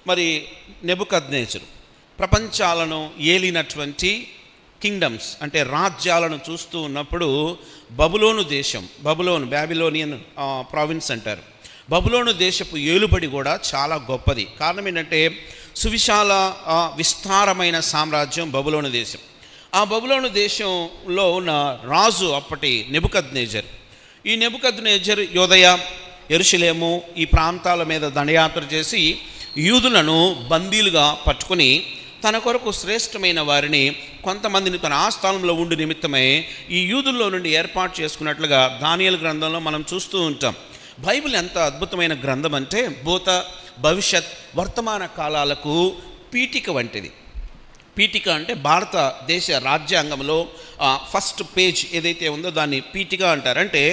మరి నెబుకద్నెజరు ప్రపంచాలను ఏలినటువంటి కింగ్డమ్స్ అంటే రాజ్యాలను చూస్తూ ఉన్నప్పుడు బబులోను దేశం, బ్యాబిలోనియన్ ప్రావిన్స్ అంటారు, బబులోను దేశపు ఏలుబడి కూడా చాలా గొప్పది. కారణం ఏంటంటే సువిశాల విస్తారమైన సామ్రాజ్యం బబులోను దేశం. ఆ బబులోను దేశంలో ఉన్న రాజు అప్పటి నెబుకద్నెజరు. ఈ నెబుకద్నెజరు యోదయ, యెరూషలేము ఈ ప్రాంతాల మీద దండయాత్ర చేసి యూదులను బందీలుగా పట్టుకుని తన కొరకు శ్రేష్టమైన వారిని కొంతమందిని తన ఆస్థానంలో ఉండి నిమిత్తమై ఈ యూదుల్లో నుండి ఏర్పాటు చేసుకున్నట్లుగా దానియేలు గ్రంథంలో మనం చూస్తూ ఉంటాం. బైబిల్ ఎంత అద్భుతమైన గ్రంథం అంటే భూత, భవిష్యత్, వర్తమాన కాలాలకు పీఠిక వంటిది. పీఠిక అంటే భారతదేశ రాజ్యాంగంలో ఫస్ట్ పేజ్ ఏదైతే ఉందో దాన్ని పీఠిక అంటారు. అంటే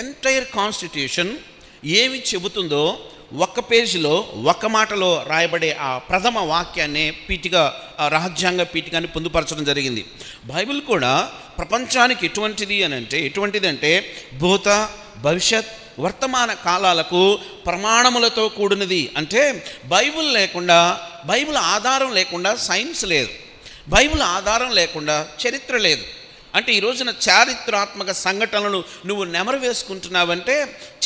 ఎంటైర్ కాన్స్టిట్యూషన్ ఏమి చెబుతుందో ఒక్క పేజీలో ఒక్క మాటలో రాయబడే ఆ ప్రథమ వాక్యాన్ని పీఠిక, రాజ్యాంగ పీఠికాన్ని పొందుపరచడం జరిగింది. బైబిల్ కూడా ప్రపంచానికి ఎటువంటిదంటే భూత, భవిష్యత్, వర్తమాన కాలాలకు ప్రమాణములతో కూడినది. అంటే బైబిల్ ఆధారం లేకుండా సైన్స్ లేదు, బైబిల్ ఆధారం లేకుండా చరిత్ర లేదు. అంటే ఈ రోజున చారిత్రాత్మక సంఘటనలను నువ్వు నెమరు వేసుకుంటున్నావంటే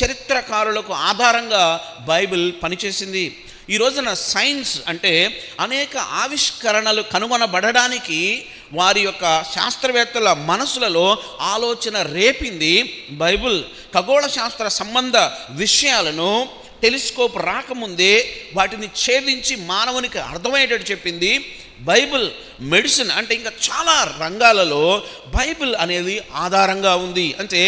చరిత్రకారులకు ఆధారంగా బైబిల్ పనిచేసింది. ఈ రోజున సైన్స్ అంటే అనేక ఆవిష్కరణలు కనుగొనబడడానికి వారి యొక్క శాస్త్రవేత్తల మనసులలో ఆలోచన రేపింది బైబిల్. ఖగోళ శాస్త్ర సంబంధ విషయాలను టెలిస్కోప్ రాకముందే వాటిని ఛేదించి మానవునికి అర్థమయ్యేటట్టు చెప్పింది బైబిల్. మెడిసిన్ అంటే ఇంకా చాలా రంగాలలో బైబిల్ అనేది ఆధారంగా ఉంది. అంటే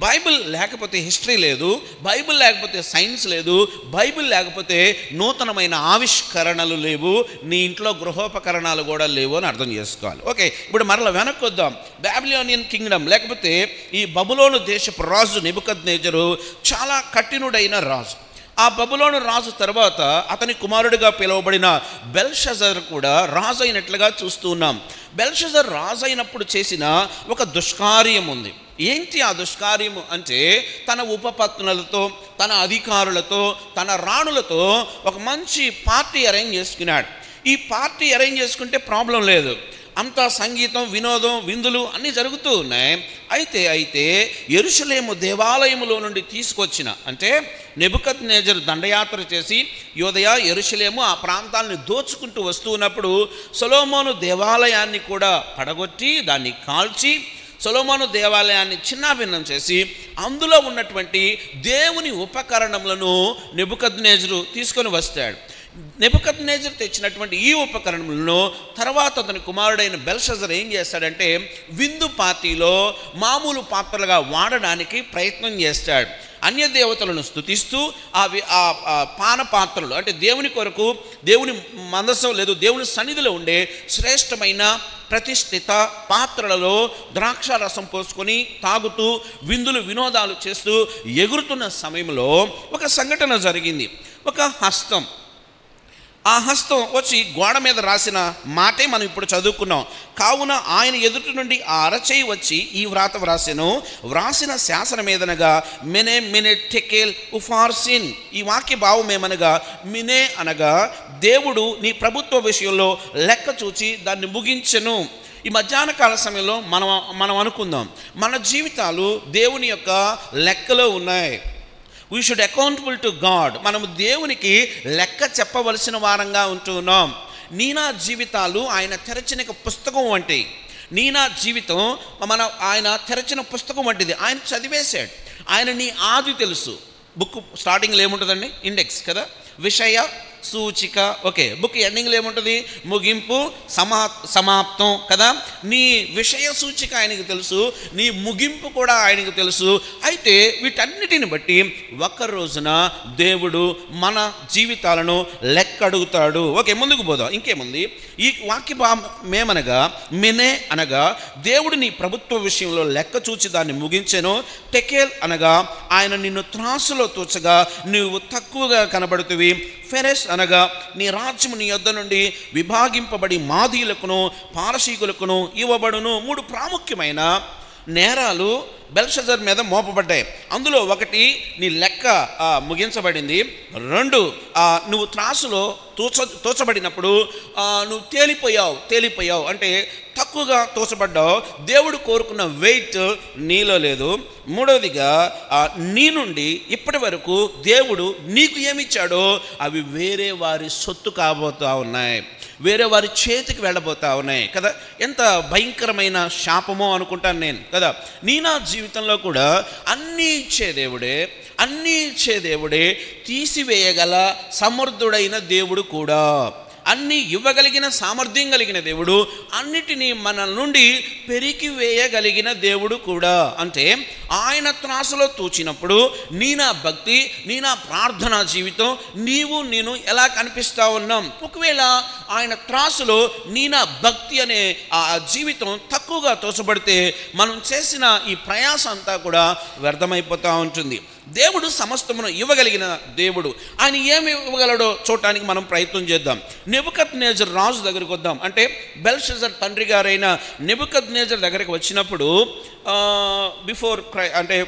బైబిల్ లేకపోతే హిస్టరీ లేదు, బైబిల్ లేకపోతే సైన్స్ లేదు, బైబిల్ లేకపోతే నూతనమైన ఆవిష్కరణలు లేవు, నీ ఇంట్లో గృహోపకరణాలు కూడా లేవు అని అర్థం చేసుకోవాలి. ఓకే, ఇప్పుడు మరలా వెనక్కి వద్దాం. బాబిలోనియన్ కింగ్డమ్ లేకపోతే ఈ బబులోను దేశపు రాజు నెబుకద్నెజరు చాలా కఠినుడైన రాజు. ఆ బబులోను రాజు తర్వాత అతని కుమారుడిగా పిలువబడిన బెల్షజర్ కూడా రాజు అయినట్లుగా చూస్తూ ఉన్నాం. బెల్షజర్ రాజు అయినప్పుడు చేసిన ఒక దుష్కార్యం ఉంది. ఏంటి ఆ దుష్కార్యము అంటే తన ఉపపత్నులతో, తన అధికారులతో, తన రాణులతో ఒక మంచి పార్టీ అరేంజ్ చేసుకున్నాడు. ఈ పార్టీ అరేంజ్ చేసుకుంటే ప్రాబ్లం లేదు, అంతా సంగీతం, వినోదం, విందులు అన్నీ జరుగుతూ ఉన్నాయి. అయితే యెరూషలేము దేవాలయములో నుండి తీసుకొచ్చిన, అంటే నెబుకద్నెజరు దండయాత్ర చేసి యోదయ, యెరూషలేము ఆ ప్రాంతాలను దోచుకుంటూ వస్తూ ఉన్నప్పుడు సొలొమోను దేవాలయాన్ని కూడా పడగొట్టి దాన్ని కాల్చి సొలొమోను దేవాలయాన్ని చిన్నాభిన్నం చేసి అందులో ఉన్నటువంటి దేవుని ఉపకరణములను నెబుకద్నెజరు తీసుకొని వస్తాడు. నెబుకద్నెజరు తెచ్చినటువంటి ఈ ఉపకరణములను తర్వాత అతని కుమారుడైన బెల్షజర్ ఏం చేస్తాడంటే విందు పార్టీలో మామూలు పాత్రలుగా వాడడానికి ప్రయత్నం చేస్తాడు. అన్య దేవతలను స్తుతిస్తూ ఆ పాన పాత్రలు అంటే దేవుని కొరకు, దేవుని మందసం లేదు, దేవుని సన్నిధిలో ఉండే శ్రేష్టమైన ప్రతిష్ఠిత పాత్రలలో ద్రాక్ష రసం పోసుకొని తాగుతూ విందులు వినోదాలు చేస్తూ ఎగురుతున్న సమయంలో ఒక సంఘటన జరిగింది. ఒక హస్తం, ఆ హస్తం వచ్చి గోడ మీద రాసిన మాటే మనం ఇప్పుడు చదువుకున్నాం. కావున ఆయన ఎదుటి నుండి ఆ అరచేయి వచ్చి ఈ వ్రాసిన శాసనం ఏదనగా మినే టెకేల్ ఉఫార్సిన్. ఈ వాక్య భావం ఏమనగా మినే అనగా దేవుడు నీ ప్రభుత్వ విషయంలో లెక్క చూచి దాన్ని ముగించెను. ఈ మధ్యాహ్న కాల సమయంలో మనం అనుకుందాం, మన జీవితాలు దేవుని యొక్క లెక్కలో ఉన్నాయి. We should accountable to God. మనము దేవునికి లెక్క చెప్పవలసిన వారంగా ఉంటున్నాం. నా జీవితాలు ఆయన తెరచిన పుస్తకం వంటి, నా జీవితం ఆయన తెరచిన పుస్తకం వంటిది. ఆయన చదివేశాడు, ఆయన నీ ఆది తెలుసు. బుక్ స్టార్టింగ్లో ఏముంటుందండి? ఇండెక్స్ కదా, విషయ సూచిక. ఓకే, బుక్ ఎండింగ్లో ఏముంటుంది? ముగింపు, సమాప్తం కదా. నీ విషయ సూచిక ఆయనకు తెలుసు, నీ ముగింపు కూడా ఆయనకు తెలుసు. అయితే వీటన్నిటిని బట్టి ఒక్క రోజున దేవుడు మన జీవితాలను లెక్క అడుగుతాడు. ఓకే, ముందుకు పోదాం. ఇంకేముంది ఈ వాక్య మేమనగా మినే అనగా దేవుడు నీ ప్రభుత్వ విషయంలో లెక్క చూచి దాన్ని ముగించెను. టెకేల్ అనగా ఆయన నిన్ను త్రాసులో తూచగా నువ్వు తక్కువగా కనబడుతువి. ఫెరెస్ అనగా నీ రాజ్యము నీ యొద్ద నుండి విభాగింపబడి మాదీయులకును పారసీకులకును ఇవ్వబడును. 3 ప్రాముఖ్యమైన నేరాలు బెల్షజర్ మీద మోపబడ్డాయి. అందులో ఒకటి, నీ లెక్క ముగించబడింది. 2, నువ్వు త్రాసులో తోచబడినప్పుడు నువ్వు తేలిపోయావు అంటే తక్కువగా తోచబడ్డావు, దేవుడు కోరుకున్న వెయిట్ నీలో లేదు. 3వదిగా నీ నుండి ఇప్పటి వరకు దేవుడు నీకు ఏమిచ్చాడో అవి వేరే వారి సొత్తు కాబోతా ఉన్నాయి, వేరే వారి చేతికి వెళ్ళబోతా ఉన్నాయి కదా. ఎంత భయంకరమైన శాపమో అనుకుంటాను నేను కదా. నా జీవితంలో కూడా అన్నీ ఇచ్చే దేవుడే తీసివేయగల సమర్థుడైన దేవుడు కూడా, అన్నీ ఇవ్వగలిగిన సామర్థ్యం కలిగిన దేవుడు, అన్నిటినీ మన నుండి పెరికి వేయగలిగిన దేవుడు కూడా. అంటే ఆయన త్రాసులో తూచినప్పుడు నా భక్తి, నా ప్రార్థనా జీవితం, నేను ఎలా కనిపిస్తా ఉన్నాం? ఒకవేళ ఆయన త్రాసులో నా భక్తి అనే ఆ జీవితం తక్కువగా తోచబడితే మనం చేసిన ఈ ప్రయాసం అంతా కూడా వ్యర్థమైపోతూ ఉంటుంది. దేవుడు సమస్తమును ఇవ్వగలిగిన దేవుడు. ఆయన ఏమి ఇవ్వగలడో చూడటానికి మనం ప్రయత్నం చేద్దాం. నెబుకద్నెజర్ రాజు దగ్గరికి వద్దాం. అంటే బెల్షజర్ తండ్రి గారైన నెబుకద్నెజర్ దగ్గరికి వచ్చినప్పుడు అంటే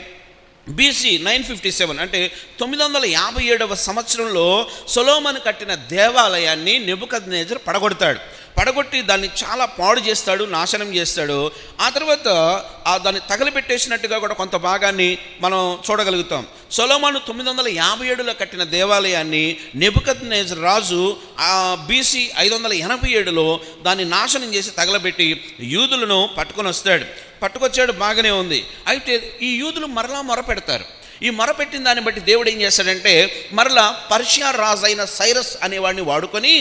BC 957 అంటే 957వ సంవత్సరంలో సొలొమోను కట్టిన దేవాలయాన్ని నెబుకద్నెజర్ పడగొట్టి దాన్ని చాలా పాడు చేస్తాడు, నాశనం చేస్తాడు. ఆ తర్వాత దాన్ని తగలబెట్టేసినట్టుగా కూడా కొంత భాగాన్ని మనం చూడగలుగుతాం. సొలొమోను 957లో కట్టిన దేవాలయాన్ని నెబుకద్నెజర్ రాజు BC 587లో దాన్ని నాశనం చేసి తగలబెట్టి యూదులను పట్టుకొచ్చాడు. బాగానే ఉంది. అయితే ఈ యూదులు మరలా మొరపెడతారు. ఈ మొరపెట్టిన దాన్ని బట్టి దేవుడు ఏం చేస్తాడంటే మరలా పర్షియా రాజు అయిన సైరస్ అనేవాడిని వాడుకొని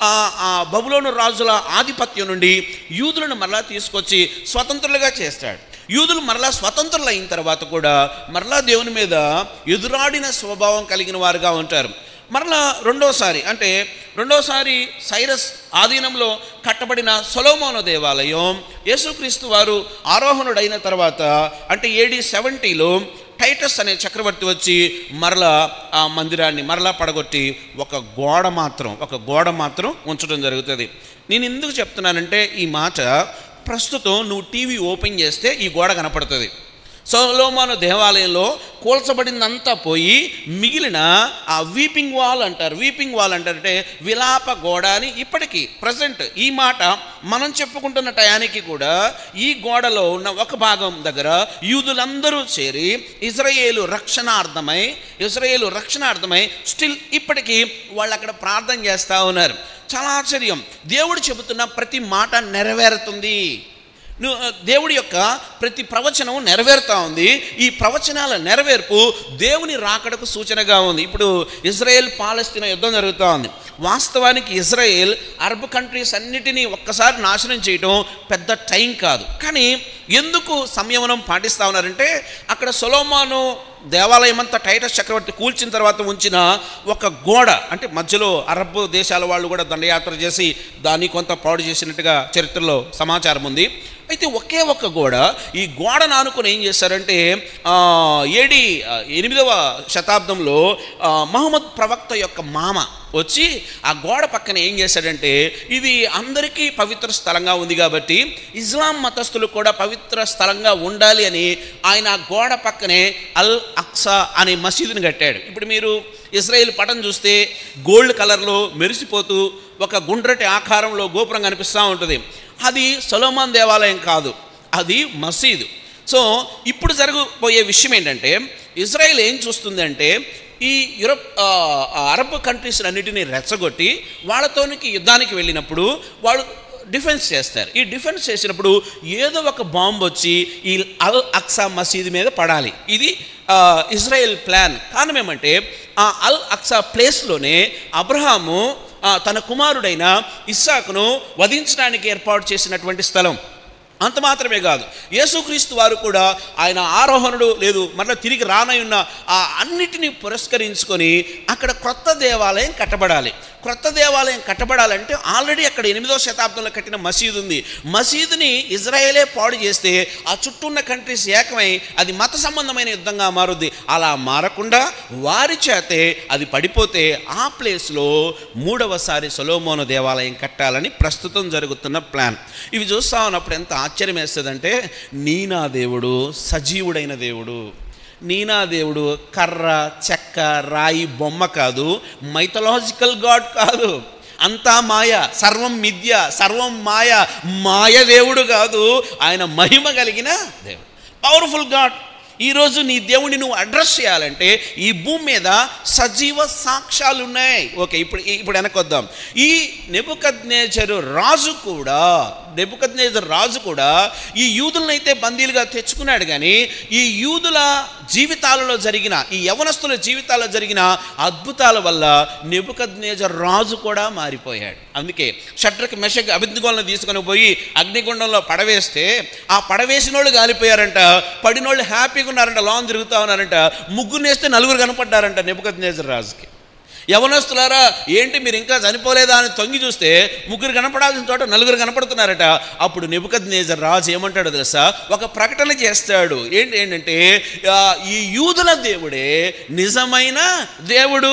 ఆ బబులోను రాజుల ఆధిపత్యం నుండి యూదులను మరలా తీసుకొచ్చి స్వతంత్రులుగా చేస్తాడు. యూదులు మరలా స్వతంత్రులు అయిన తర్వాత కూడా మరలా దేవుని మీద ఎదురాడిన స్వభావం కలిగిన వారుగా ఉంటారు. మరలా రెండోసారి సైరస్ ఆధీనంలో కట్టబడిన సొలొమోను దేవాలయం యేసుక్రీస్తు వారు ఆరోహణుడైన తర్వాత అంటే AD 70లో టైటస్ అనే చక్రవర్తి వచ్చి మరలా ఆ మందిరాన్ని మరలా పడగొట్టి ఒక గోడ మాత్రం ఉంచడం జరుగుతుంది. నేను ఎందుకు చెప్తున్నానంటే ఈ మాట, ప్రస్తుతం నువ్వు టీవీ ఓపెన్ చేస్తే ఈ గోడ కనపడుతుంది. సొలొమోను దేవాలయంలో కూల్చబడిందంతా పోయి మిగిలిన ఆ వీపింగ్ వాల్ అంటారు అంటే విలాప గోడ అని ఇప్పటికీ ప్రజెంట్ ఈ మాట మనం చెప్పుకుంటున్న టయానికి కూడా ఈ గోడలో ఉన్న ఒక భాగం దగ్గర యూదులందరూ చేరి ఇజ్రాయేలు రక్షణార్థమై స్టిల్ ఇప్పటికీ వాళ్ళు అక్కడ ప్రార్థన చేస్తూ ఉన్నారు. చాలా ఆశ్చర్యం. దేవుడు చెబుతున్న ప్రతి మాట నెరవేరుతుంది. దేవుడి యొక్క ప్రతి ప్రవచనం నెరవేరుతూ ఉంది. ఈ ప్రవచనాల నెరవేర్పు దేవుని రాకడకు సూచనగా ఉంది. ఇప్పుడు ఇజ్రాయెల్ పాలస్తీనా యుద్ధం జరుగుతూ ఉంది. వాస్తవానికి ఇజ్రాయెల్ అరబ్ కంట్రీస్ అన్నిటినీ ఒక్కసారి నాశనం చేయడం పెద్ద టైం కాదు. కానీ ఎందుకు సంయమనం పాటిస్తూ ఉన్నారంటే అక్కడ సొలొమోను దేవాలయం అంతా టైటస్ చక్రవర్తి కూల్చిన తర్వాత ఉంచిన ఒక గోడ, అంటే మధ్యలో అరబ్ దేశాల వాళ్ళు కూడా దండయాత్ర చేసి దాన్ని కొంత పాడు చేసినట్టుగా చరిత్రలో సమాచారం ఉంది. అయితే ఒకే ఒక్క గోడ, ఈ గోడను ఆనుకొని ఏం చేశారంటే AD 8వ శతాబ్దంలో మహమ్మద్ ప్రవక్త యొక్క మామ వచ్చి ఆ గోడ పక్కన ఏం చేశాడంటే ఇది అందరికీ పవిత్ర స్థలంగా ఉంది కాబట్టి ఇస్లాం మతస్థులు కూడా పవిత్ర స్థలంగా ఉండాలి అని ఆయన ఆ గోడ పక్కనే అల్ అక్సా అనే మసీదుని కట్టాడు. ఇప్పుడు మీరు ఇజ్రాయెల్ పటం చూస్తే గోల్డ్ కలర్లో మెరిసిపోతూ ఒక గుండ్రటి ఆకారంలో గోపురం కనిపిస్తూ ఉంటుంది. అది సొలొమోను దేవాలయం కాదు, అది మసీదు. సో ఇప్పుడు జరగబోయే విషయం ఏంటంటే ఇజ్రాయెల్ ఏం చూస్తుందంటే ఈ అరబ్ కంట్రీస్ అన్నిటినీ రెచ్చగొట్టి వాళ్ళతోనికి యుద్ధానికి వెళ్ళినప్పుడు వాళ్ళు డిఫెన్స్ చేస్తారు. ఈ డిఫెన్స్ చేసినప్పుడు ఏదో ఒక బాంబు వచ్చి ఈ అల్ అక్సా మసీదు మీద పడాలి. ఇది ఇజ్రాయెల్ ప్లాన్. కారణం ఏమంటే ఆ అల్ అక్సా ప్లేస్లోనే అబ్రహాము తన కుమారుడైన ఇస్సాకును వధించడానికి ఏర్పాటు చేసినటువంటి స్థలం. అంత మాత్రమే కాదు, యేసుక్రీస్తు వారు కూడా ఆయన ఆరోహణుడు లేదు మరలా తిరిగి రానయున్న ఆ అన్నిటినీ పురస్కరించుకొని అక్కడ కొత్త దేవాలయం కట్టబడాలి. క్రొత్త దేవాలయం కట్టబడాలంటే ఆల్రెడీ అక్కడ 8వ శతాబ్దంలో కట్టిన మసీదు ఉంది. మసీదుని ఇజ్రాయేలే పాడు చేస్తే ఆ చుట్టూ ఉన్న కంట్రీస్ ఏకమై అది మత సంబంధమైన యుద్ధంగా మారుద్ది. అలా మారకుండా వారి చేతే అది పడిపోతే ఆ ప్లేస్లో 3వసారి సొలొమోను దేవాలయం కట్టాలని ప్రస్తుతం జరుగుతున్న ప్లాన్. ఇవి చూస్తా ఉన్నప్పుడు ఎంత ఆశ్చర్యం వేస్తుందంటే, నీ నా దేవుడు సజీవుడైన దేవుడు. నీనా దేవుడు కర్ర, చెక్క, రాయి, బొమ్మ కాదు, మైథలాజికల్ గాడ్ కాదు. అంతా మాయ, సర్వం మిథ్య, సర్వం మాయ, మాయ దేవుడు కాదు. ఆయన మహిమ కలిగిన దేవుడు, పవర్ఫుల్ గాడ్. ఈరోజు నీ దేవుడిని నువ్వు అడ్రస్ చేయాలంటే ఈ భూమి మీద సజీవ సాక్ష్యాలు ఉన్నాయి. ఓకే, ఇప్పుడు వెనకొద్దాం. ఈ నెబుకద్నెజరు రాజు కూడా ఈ యూదులనైతే బందీలుగా తెచ్చుకున్నాడు. కానీ ఈ యూదుల జీవితాలలో జరిగిన, ఈ యవనస్తుల జీవితాల్లో జరిగిన అద్భుతాల వల్ల నెబుకద్నెజరు రాజు కూడా మారిపోయాడు. అందుకే షడ్రక్, మెషక్, అబేద్నెగోలను తీసుకొని పోయి అగ్నిగుండంలో పడవేస్తే ఆ పడవేసిన వాళ్ళు కాలిపోయారంట, పడినోళ్ళు హ్యాపీగా ఉన్నారంట, లాన్ తిరుగుతా ఉన్నారంట. ముగ్గురు వేస్తే 4 కనపడ్డారంట నెబుకద్నెజరు రాజుకి. యవనస్తులారా ఏంటి మీరు ఇంకా చనిపోలేదా అని తొంగి చూస్తే 3 కనపడాల్సిన చోట 4 కనపడుతున్నారట. అప్పుడు నెబుకద్నెజరు రాజు ఏమంటాడో తెలుసా? ఒక ప్రకటన చేస్తాడు. ఏంటంటే ఈ యూదుల దేవుడే నిజమైన దేవుడు,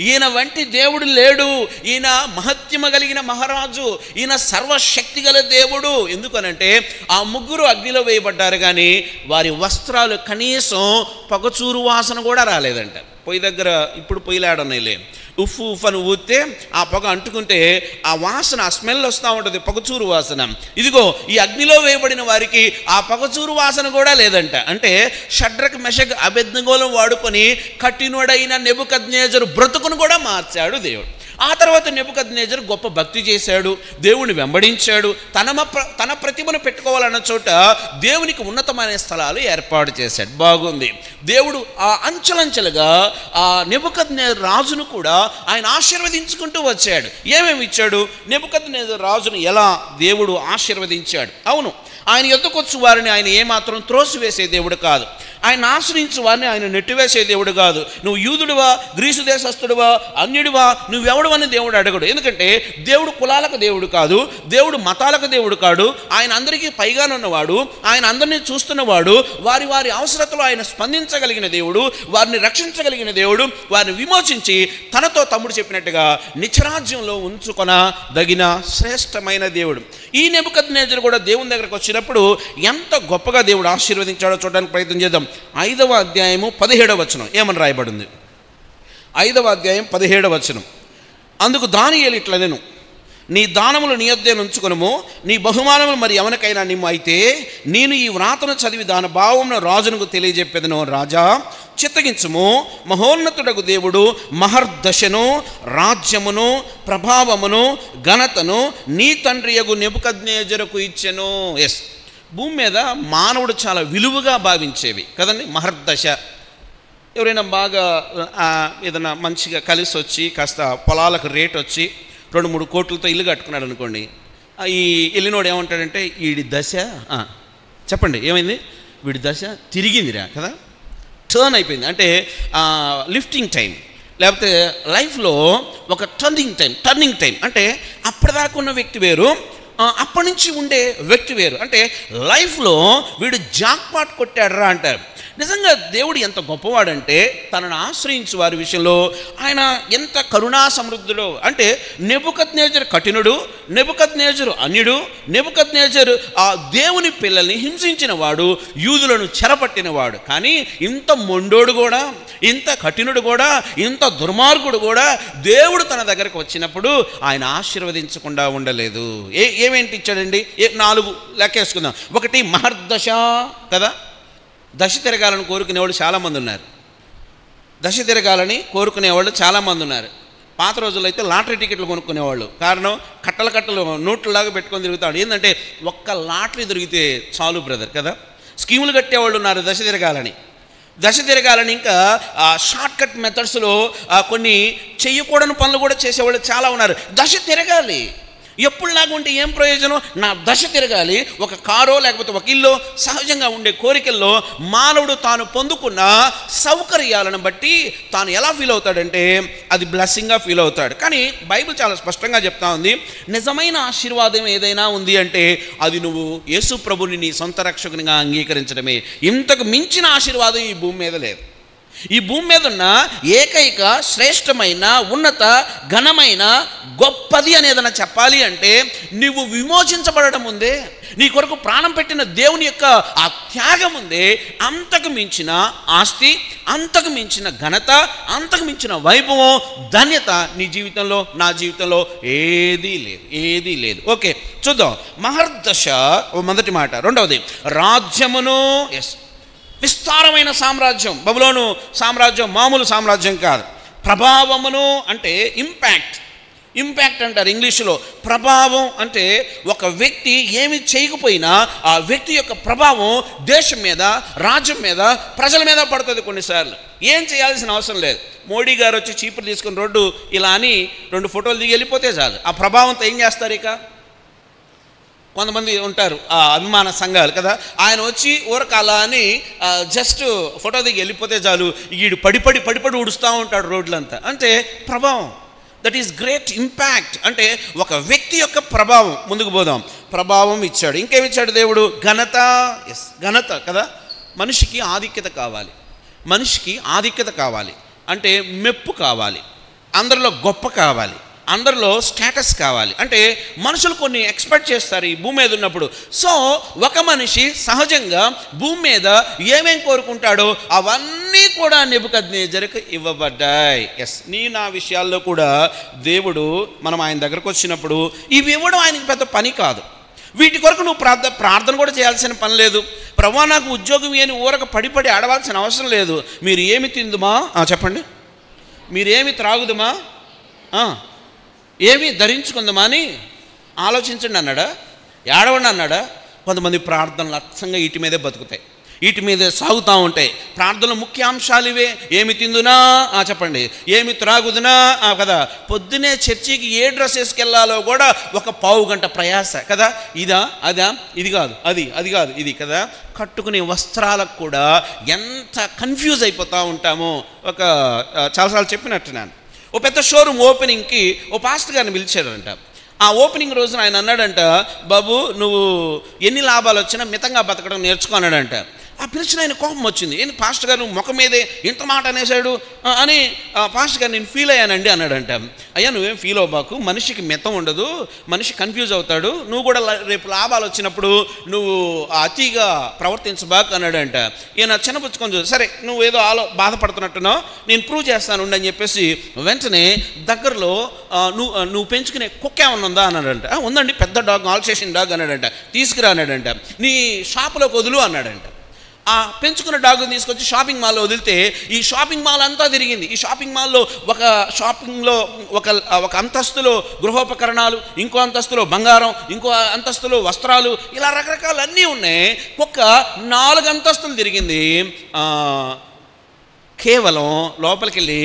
ఈయన వంటి దేవుడు లేడు, ఈయన మహత్యమ కలిగిన మహారాజు, ఈయన సర్వశక్తి గల దేవుడు. ఎందుకనంటే ఆ 3 అగ్నిలో వేయబడ్డారు, కానీ వారి వస్త్రాలు కనీసం పొగచూరు వాసన కూడా రాలేదంట. పొయ్యి దగ్గర ఇప్పుడు పొయ్యిలాడనేలే, ఉఫ్ ఉఫ్ అని ఊస్తే ఆ పొగ అంటుకుంటే ఆ వాసన, ఆ స్మెల్ వస్తూ ఉంటుంది, పొగచూరు వాసన. ఇదిగో ఈ అగ్నిలో వేయబడిన వారికి ఆ పొగచూరు వాసన కూడా లేదంట. అంటే షడ్రక్, మెషక్, అబేద్నెగోలను వాడుకొని కఠినుడైన నెబుకద్నెజరు బ్రతుకును కూడా మార్చాడు దేవుడు. ఆ తర్వాత నెబుకద్నెజరు గొప్ప భక్తి చేశాడు, దేవుని వెంబడించాడు. తన ప్రతిభను పెట్టుకోవాలన్న చోట దేవునికి ఉన్నతమైన స్థలాలు ఏర్పాటు చేశాడు. బాగుంది. దేవుడు ఆ అంచెలంచెలుగా ఆ నెబుకద్నెజరు రాజును కూడా ఆయన ఆశీర్వదించుకుంటూ వచ్చాడు. ఏమేమి ఇచ్చాడు? నెబుకద్నెజరు రాజును ఎలా దేవుడు ఆశీర్వదించాడు? అవును, ఆయన యొద్దకొచ్చు వారిని ఆయన ఏమాత్రం త్రోసివేసే దేవుడు కాదు. ఆయన ఆశ్రయించు వారిని ఆయన నెట్టివేసే దేవుడు కాదు. నువ్వు యూదుడివా, గ్రీసు దేశస్థుడివా, అన్యుడివా, నువ్వెవడవని దేవుడు అడగడు. ఎందుకంటే దేవుడు కులాలకు దేవుడు కాదు, దేవుడు మతాలకు దేవుడు కాదు. ఆయన అందరికీ పైగానున్నవాడు, ఆయన అందరినీ చూస్తున్నవాడు, వారి వారి అవసరతలో ఆయన స్పందించగలిగిన దేవుడు, వారిని రక్షించగలిగిన దేవుడు, వారిని విమోచించి తనతో తమ్ముడు చెప్పినట్టుగా నిత్యరాజ్యంలో ఉంచుకొనదగిన శ్రేష్టమైన దేవుడు. ఈ నెబుకద్నెజరు కూడా దేవుని దగ్గరకు వచ్చినప్పుడు ఎంత గొప్పగా దేవుడు ఆశీర్వదించాడో చూడడానికి ప్రయత్నం చేద్దాం. 5వ అధ్యాయము 17వ వచనం ఏమని రాయబడింది? 5వ అధ్యాయం 17వ వచనం. అందుకు దానియేలు ఇట్లా, నేను నీ దానములు నీ యొద్దే ఉంచుకొనుము, నీ బహుమానములు మరి ఎవరికైనా నిమ్ము. అయితే నేను ఈ వ్రాతను చదివి దాని భావమును రాజునకు తెలియజెప్పేదను. రాజా, చిత్తగించుము, మహోన్నతుడకు దేవుడు మహర్దశను, రాజ్యమును, ప్రభావమును, ఘనతను నీ తండ్రియగు నెబుకద్నెజరుకు ఇచ్చెను. ఎస్, భూమి మీద మానవుడు చాలా విలువగా భావించేవి కదండి. మహర్దశ, ఎవరైనా బాగా ఏదైనా మంచిగా కలిసి వచ్చి కాస్త పొలాలకు రేట్ వచ్చి 2-3 కోట్లతో ఇల్లు కట్టుకున్నాడు అనుకోండి, ఈ వెళ్ళినోడు ఏమంటాడంటే వీడి దశ, చెప్పండి ఏమైంది, వీడి దశ తిరిగిందిరా కదా, టర్న్ అయిపోయింది. అంటే లిఫ్టింగ్ టైం, లేకపోతే లైఫ్లో ఒక టర్నింగ్ టైం. అంటే అప్పటిదాకా ఉన్న వ్యక్తి వేరు, అప్పటి నుంచి ఉండే వ్యక్తి వేరు. అంటే లైఫ్లో వీడు జాక్పాట్ కొట్టాడరా అంటారు. నిజంగా దేవుడు ఎంత గొప్పవాడంటే తనను ఆశ్రయించు వారి విషయంలో ఆయన ఎంత కరుణా సమృద్ధుడో. అంటే నెబుకద్నెజరు కఠినుడు, నెబుకద్నెజరు అన్యుడు, నెబుకద్నెజరు ఆ దేవుని పిల్లల్ని హింసించిన వాడు, యూదులను చెరపట్టినవాడు. కానీ ఇంత మొండోడు కూడా, ఇంత కఠినుడు కూడా, ఇంత దుర్మార్గుడు కూడా దేవుడు తన దగ్గరకు వచ్చినప్పుడు ఆయన ఆశీర్వదించకుండా ఉండలేదు. ఏమేంటి ఇచ్చాడండి? 4 లెక్కేసుకుందాం. 1 మహర్దశ కదా, దశ తిరగాలని కోరుకునేవాళ్ళు చాలామంది ఉన్నారు. దశ తిరగాలని కోరుకునేవాళ్ళు చాలామంది ఉన్నారు. పాత రోజుల్లో అయితే లాటరీ టికెట్లు కొనుక్కునేవాళ్ళు. కారణం కట్టలు నోట్లలాగా పెట్టుకొని తిరుగుతాడు. ఏంటంటే ఒక్క లాటరీ దొరికితే చాలు బ్రదర్ కదా. స్కీములు కట్టేవాళ్ళు ఉన్నారు దశ తిరగాలని. ఇంకా షార్ట్ కట్ మెథడ్స్లో కొన్ని చెయ్యకూడని పనులు కూడా చేసేవాళ్ళు చాలా ఉన్నారు. దశ తిరగాలి. ఎప్పుడులాగా ఉంటే ఏం ప్రయోజనం? నా దశ తిరగాలి. ఒక కారో లేకపోతే ఒక ఇల్లు, సహజంగా ఉండే కోరికల్లో మానవుడు తాను పొందుకున్న సౌకర్యాలను బట్టి తాను ఎలా ఫీల్ అవుతాడంటే అది బ్లెస్సింగ్గా ఫీల్ అవుతాడు. కానీ బైబిల్ చాలా స్పష్టంగా చెప్తా ఉంది, నిజమైన ఆశీర్వాదం ఏదైనా ఉంది అంటే అది నువ్వు యేసు ప్రభుని నీ సొంత రక్షకునిగా అంగీకరించడమే. ఇంతకు మించిన ఆశీర్వాదం ఈ భూమి మీద లేదు. ఈ భూమి మీద ఉన్న ఏకైక శ్రేష్టమైన ఉన్నత ఘనమైన గొప్పది అనేదన్నా చెప్పాలి అంటే నువ్వు విమోచించబడడం ఉందే, నీ కొరకు ప్రాణం పెట్టిన దేవుని యొక్క ఆ త్యాగం ఉందే, అంతకు మించిన ఆస్తి, అంతకు మించిన ఘనత, అంతకు మించిన వైభవం, ధన్యత నీ జీవితంలో నా జీవితంలో ఏదీ లేదు. ఓకే, చూద్దాం. మహర్దశ మొదటి మాట. రెండవది రాజ్యమును. విస్తారమైన సామ్రాజ్యం. బబులోను సామ్రాజ్యం మామూలు సామ్రాజ్యం కాదు. ప్రభావమును అంటే ఇంపాక్ట్ అంటారు ఇంగ్లీషులో. ప్రభావం అంటే ఒక వ్యక్తి ఏమి చేయకపోయినా ఆ వ్యక్తి యొక్క ప్రభావం దేశం మీద, రాజ్యం మీద, ప్రజల మీద పడుతుంది. కొన్నిసార్లు ఏం చేయాల్సిన అవసరం లేదు. మోడీ గారు వచ్చి చీపురు తీసుకుని రోడ్డు ఇలా అని 2 ఫోటోలు దిగి వెళ్ళిపోతే చాలు. ఆ ప్రభావంతో ఏం చేస్తారు? ఇక కొంతమంది ఉంటారు అభిమాన సంఘాలు కదా, ఆయన వచ్చి ఊరకాల అని జస్ట్ ఫోటో దిగి వెళ్ళిపోతే చాలు, ఈడు పడిపడి ఊడుస్తూ ఉంటాడు రోడ్లంతా. అంటే ప్రభావం, దట్ ఈస్ గ్రేట్ ఇంపాక్ట్. అంటే ఒక వ్యక్తి యొక్క ప్రభావం. ముందుకు పోదాం. ప్రభావం ఇచ్చాడు. ఇంకేమిచ్చాడు దేవుడు? ఘనత కదా. మనిషికి ఆధిక్యత కావాలి, అంటే మెప్పు కావాలి, అందరిలో గొప్ప కావాలి, అందరిలో స్టేటస్ కావాలి. అంటే మనుషులు కొన్ని ఎక్స్పెక్ట్ చేస్తారు ఈ భూమి మీద ఉన్నప్పుడు. సో ఒక మనిషి సహజంగా భూమి మీద ఏమేం కోరుకుంటాడో అవన్నీ కూడా నెబుకద్నెజరుకు ఇవ్వబడ్డాయి. నీ నా విషయాల్లో కూడా దేవుడు మనం ఆయన దగ్గరకు వచ్చినప్పుడు ఇవి ఇవ్వడం ఆయనకి పెద్ద పని కాదు. వీటి కొరకు నువ్వు ప్రార్థన కూడా చేయాల్సిన పని లేదు. ప్రభువా నాకు ఉద్యోగం అని ఊరక పడి ఆడవలసిన అవసరం లేదు. మీరు ఏమి తిందుమా చెప్పండి, మీరేమి త్రాగుదుమా, ఏమి ధరించుకుందామా అని ఆలోచించండి అన్నాడా? ఏడవండి అన్నాడా? కొంతమంది ప్రార్థనలు అచ్చంగా వీటి మీదే బతుకుతాయి, వీటి మీదే సాగుతూ ఉంటాయి. ప్రార్థనలు ముఖ్యాంశాలు ఇవే. ఏమి తిందునా చెప్పండి, ఏమి త్రాగుదునా కదా. పొద్దునే చర్చికి ఏ డ్రెస్ వేసుకెళ్లాలో కూడా ఒక పావు గంట ప్రయాస కదా. ఇది కాదు ఇది కదా. కట్టుకునే వస్త్రాలకు కూడా ఎంత కన్ఫ్యూజ్ అయిపోతూ ఉంటామో. చాలాసార్లు చెప్పినట్టు నేను ఓ పెద్ద షోరూమ్ ఓపెనింగ్కి ఓ పాస్టర్ గారిని పిలిచాడంట. ఆ ఓపెనింగ్ రోజున ఆయన అన్నాడంట, బాబు నువ్వు ఎన్ని లాభాలు వచ్చినా మితంగా బతకడం నేర్చుకో అన్నాడంట. ఆ పిలిచిన ఆయన కోపం వచ్చింది. ఏంటి పాస్టర్ గారు ముఖం మీదే ఇంత మాట అనేసాడు అని. పాస్టర్ గారు నేను ఫీల్ అయ్యానండి అన్నాడంట. అయ్యా నువ్వేం ఫీల్ అవ్వబాకు, మనిషికి మితం ఉండదు, మనిషి కన్ఫ్యూజ్ అవుతాడు, నువ్వు కూడా రేపు లాభాలు వచ్చినప్పుడు నువ్వు అతిగా ప్రవర్తించబాకు అన్నాడంట. ఈయన చిన్నపుచ్చుకొని సరే నువ్వు ఏదో బాధపడుతున్నట్టున్నావు, నేను ప్రూవ్ చేస్తాను అని చెప్పేసి వెంటనే దగ్గరలో నువ్వు పెంచుకునే కుక్క ఏమన్నా ఉందా అన్నాడంట. ఉందండి, పెద్ద డాగ్, ఆల్సేషన్ డాగ్ అన్నాడంట. తీసుకురా అన్నాడంట. నీ షాపులోకి వదులు అన్నాడంట. ఆ పెంచుకున్న డాగ్ని తీసుకొచ్చి షాపింగ్ మాల్లో వదిలితే ఈ షాపింగ్ మాల్ అంతా తిరిగింది. ఈ షాపింగ్ మాల్లో ఒక అంతస్తులో గృహోపకరణాలు, ఇంకో అంతస్తులో బంగారం, ఇంకో అంతస్తులో వస్త్రాలు, ఇలా రకరకాలు అన్నీ ఉన్నాయి. కుక్క 4 అంతస్తులు తిరిగింది. కేవలం లోపలికి వెళ్ళి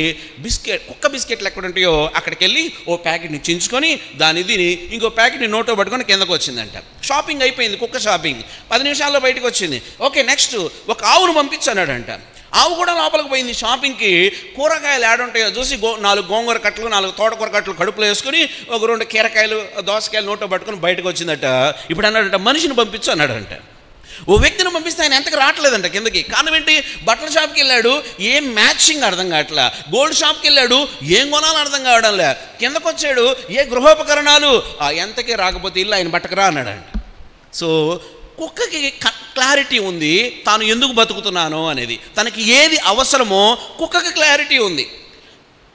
కుక్క బిస్కెట్లు ఎక్కడ ఉంటాయో అక్కడికి వెళ్ళి ఓ ప్యాకెట్ని చించుకొని దాన్ని తిని ఇంకో ప్యాకెట్ని నోట్లో పట్టుకొని కిందకు వచ్చిందంట. షాపింగ్ అయిపోయింది, కుక్క షాపింగ్ 10 నిమిషాల్లో బయటకు వచ్చింది. ఓకే నెక్స్ట్ ఒక ఆవును పంపించన్నాడంట. ఆవు కూడా లోపలికి పోయింది షాపింగ్కి. కూరగాయలు ఏడుంటాయో చూసి 4 గోంగూర కట్టలు, 4 తోటకూర కట్టలు కడుపులో వేసుకుని ఒక 2 కీరకాయలు, దోసకాయలు నోట్లో పట్టుకొని బయటకు వచ్చిందట. ఇప్పుడు అన్నాడంట మనిషిని పంపించు అన్నాడంట. ఓ వ్యక్తిని పంపిస్తే ఆయన ఎంతకు రావట్లేదంట కిందకి. కారణం ఏంటి? బట్టల షాప్కి వెళ్ళాడు, ఏం మ్యాచింగ్ అర్థం కావట్లా. గోల్డ్ షాప్కి వెళ్ళాడు, ఏం కొనాలో అర్థం కావడంలే. కిందకు వచ్చాడు, ఏ గృహోపకరణాలు ఎంతకే రాకపోతే ఇల్లు ఆయన బట్టకరా అన్నాడంట. సో కుక్కకి క్లారిటీ ఉంది తాను ఎందుకు బతుకుతున్నానో అనేది. తనకి ఏది అవసరమో కుక్కకి క్లారిటీ ఉంది.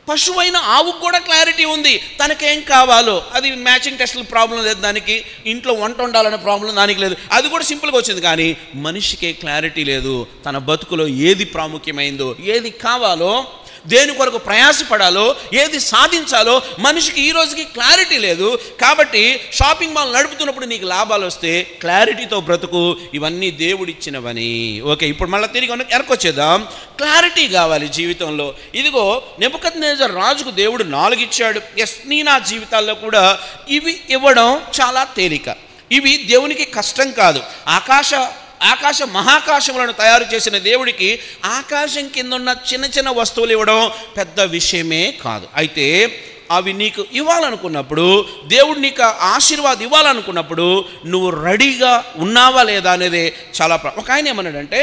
పశువైన ఆవుకు కూడా క్లారిటీ ఉంది తనకేం కావాలో. అది మ్యాచింగ్ టెస్టుల ప్రాబ్లం లేదు దానికి, ఇంట్లో వంట వండాలనే ప్రాబ్లం దానికి లేదు, అది కూడా సింపుల్గా వచ్చింది. కానీ మనిషికే క్లారిటీ లేదు తన బతుకులో ఏది ప్రాముఖ్యమైందో, ఏది కావాలో. దేని కొరకు ప్రయాసపడాలో, ఏది సాధించాలో మనిషికి ఈ రోజుకి క్లారిటీ లేదు. కాబట్టి షాపింగ్ మాల్ నడుపుతున్నప్పుడు నీకు లాభాలు వస్తే క్లారిటీతో బ్రతుకు, ఇవన్నీ దేవుడిచ్చినవని. ఓకే, ఇప్పుడు మళ్ళీ తిరిగి వెనకొచ్చేద్దాం. క్లారిటీ కావాలి జీవితంలో. ఇదిగో నెబుకద్నెజర్ రాజుకు దేవుడు 4 ఇచ్చాడు. ఎస్, నీ నా జీవితాల్లో కూడా ఇవి ఇవ్వడం చాలా తేలిక. ఇవి దేవునికి కష్టం కాదు. ఆకాశ మహాకాశములను తయారు చేసిన దేవుడికి ఆకాశం కింద ఉన్న చిన్న చిన్న వస్తువులు ఇవ్వడం పెద్ద విషయమే కాదు. అయితే అవి నీకు ఇవ్వాలనుకున్నప్పుడు, దేవుడు నీకు ఆశీర్వాదం ఇవ్వాలనుకున్నప్పుడు నువ్వు రెడీగా ఉన్నావా లేదా అనేది చాలా ఒక ఆయన ఏమన్నాడంటే,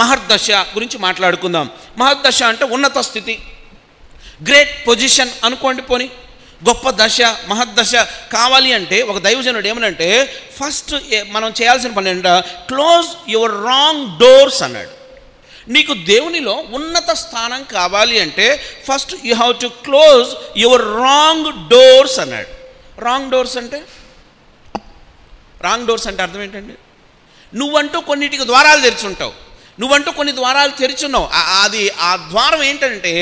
మహర్దశ గురించి మాట్లాడుకుందాం. మహర్దశ అంటే ఉన్నత స్థితి, గ్రేట్ పొజిషన్ అనుకోండి. పోని గొప్ప దశ, మహద్దశ కావాలి అంటే ఒక దైవజనుడు ఏమనంటే, ఫస్ట్ మనం చేయాల్సిన పని ఏంటంటే క్లోజ్ యువర్ రాంగ్ డోర్స్ అన్నాడు. నీకు దేవునిలో ఉన్నత స్థానం కావాలి అంటే first you have to close your wrong doors అన్నాడు. రాంగ్ డోర్స్ అంటే అర్థం ఏంటండి? నువ్వంటూ కొన్నిటికి ద్వారాలు తెరిచుంటావు, నువ్వంటూ కొన్ని ద్వారాలు తెరిచున్నావు. అది ఆ ద్వారం ఏంటంటే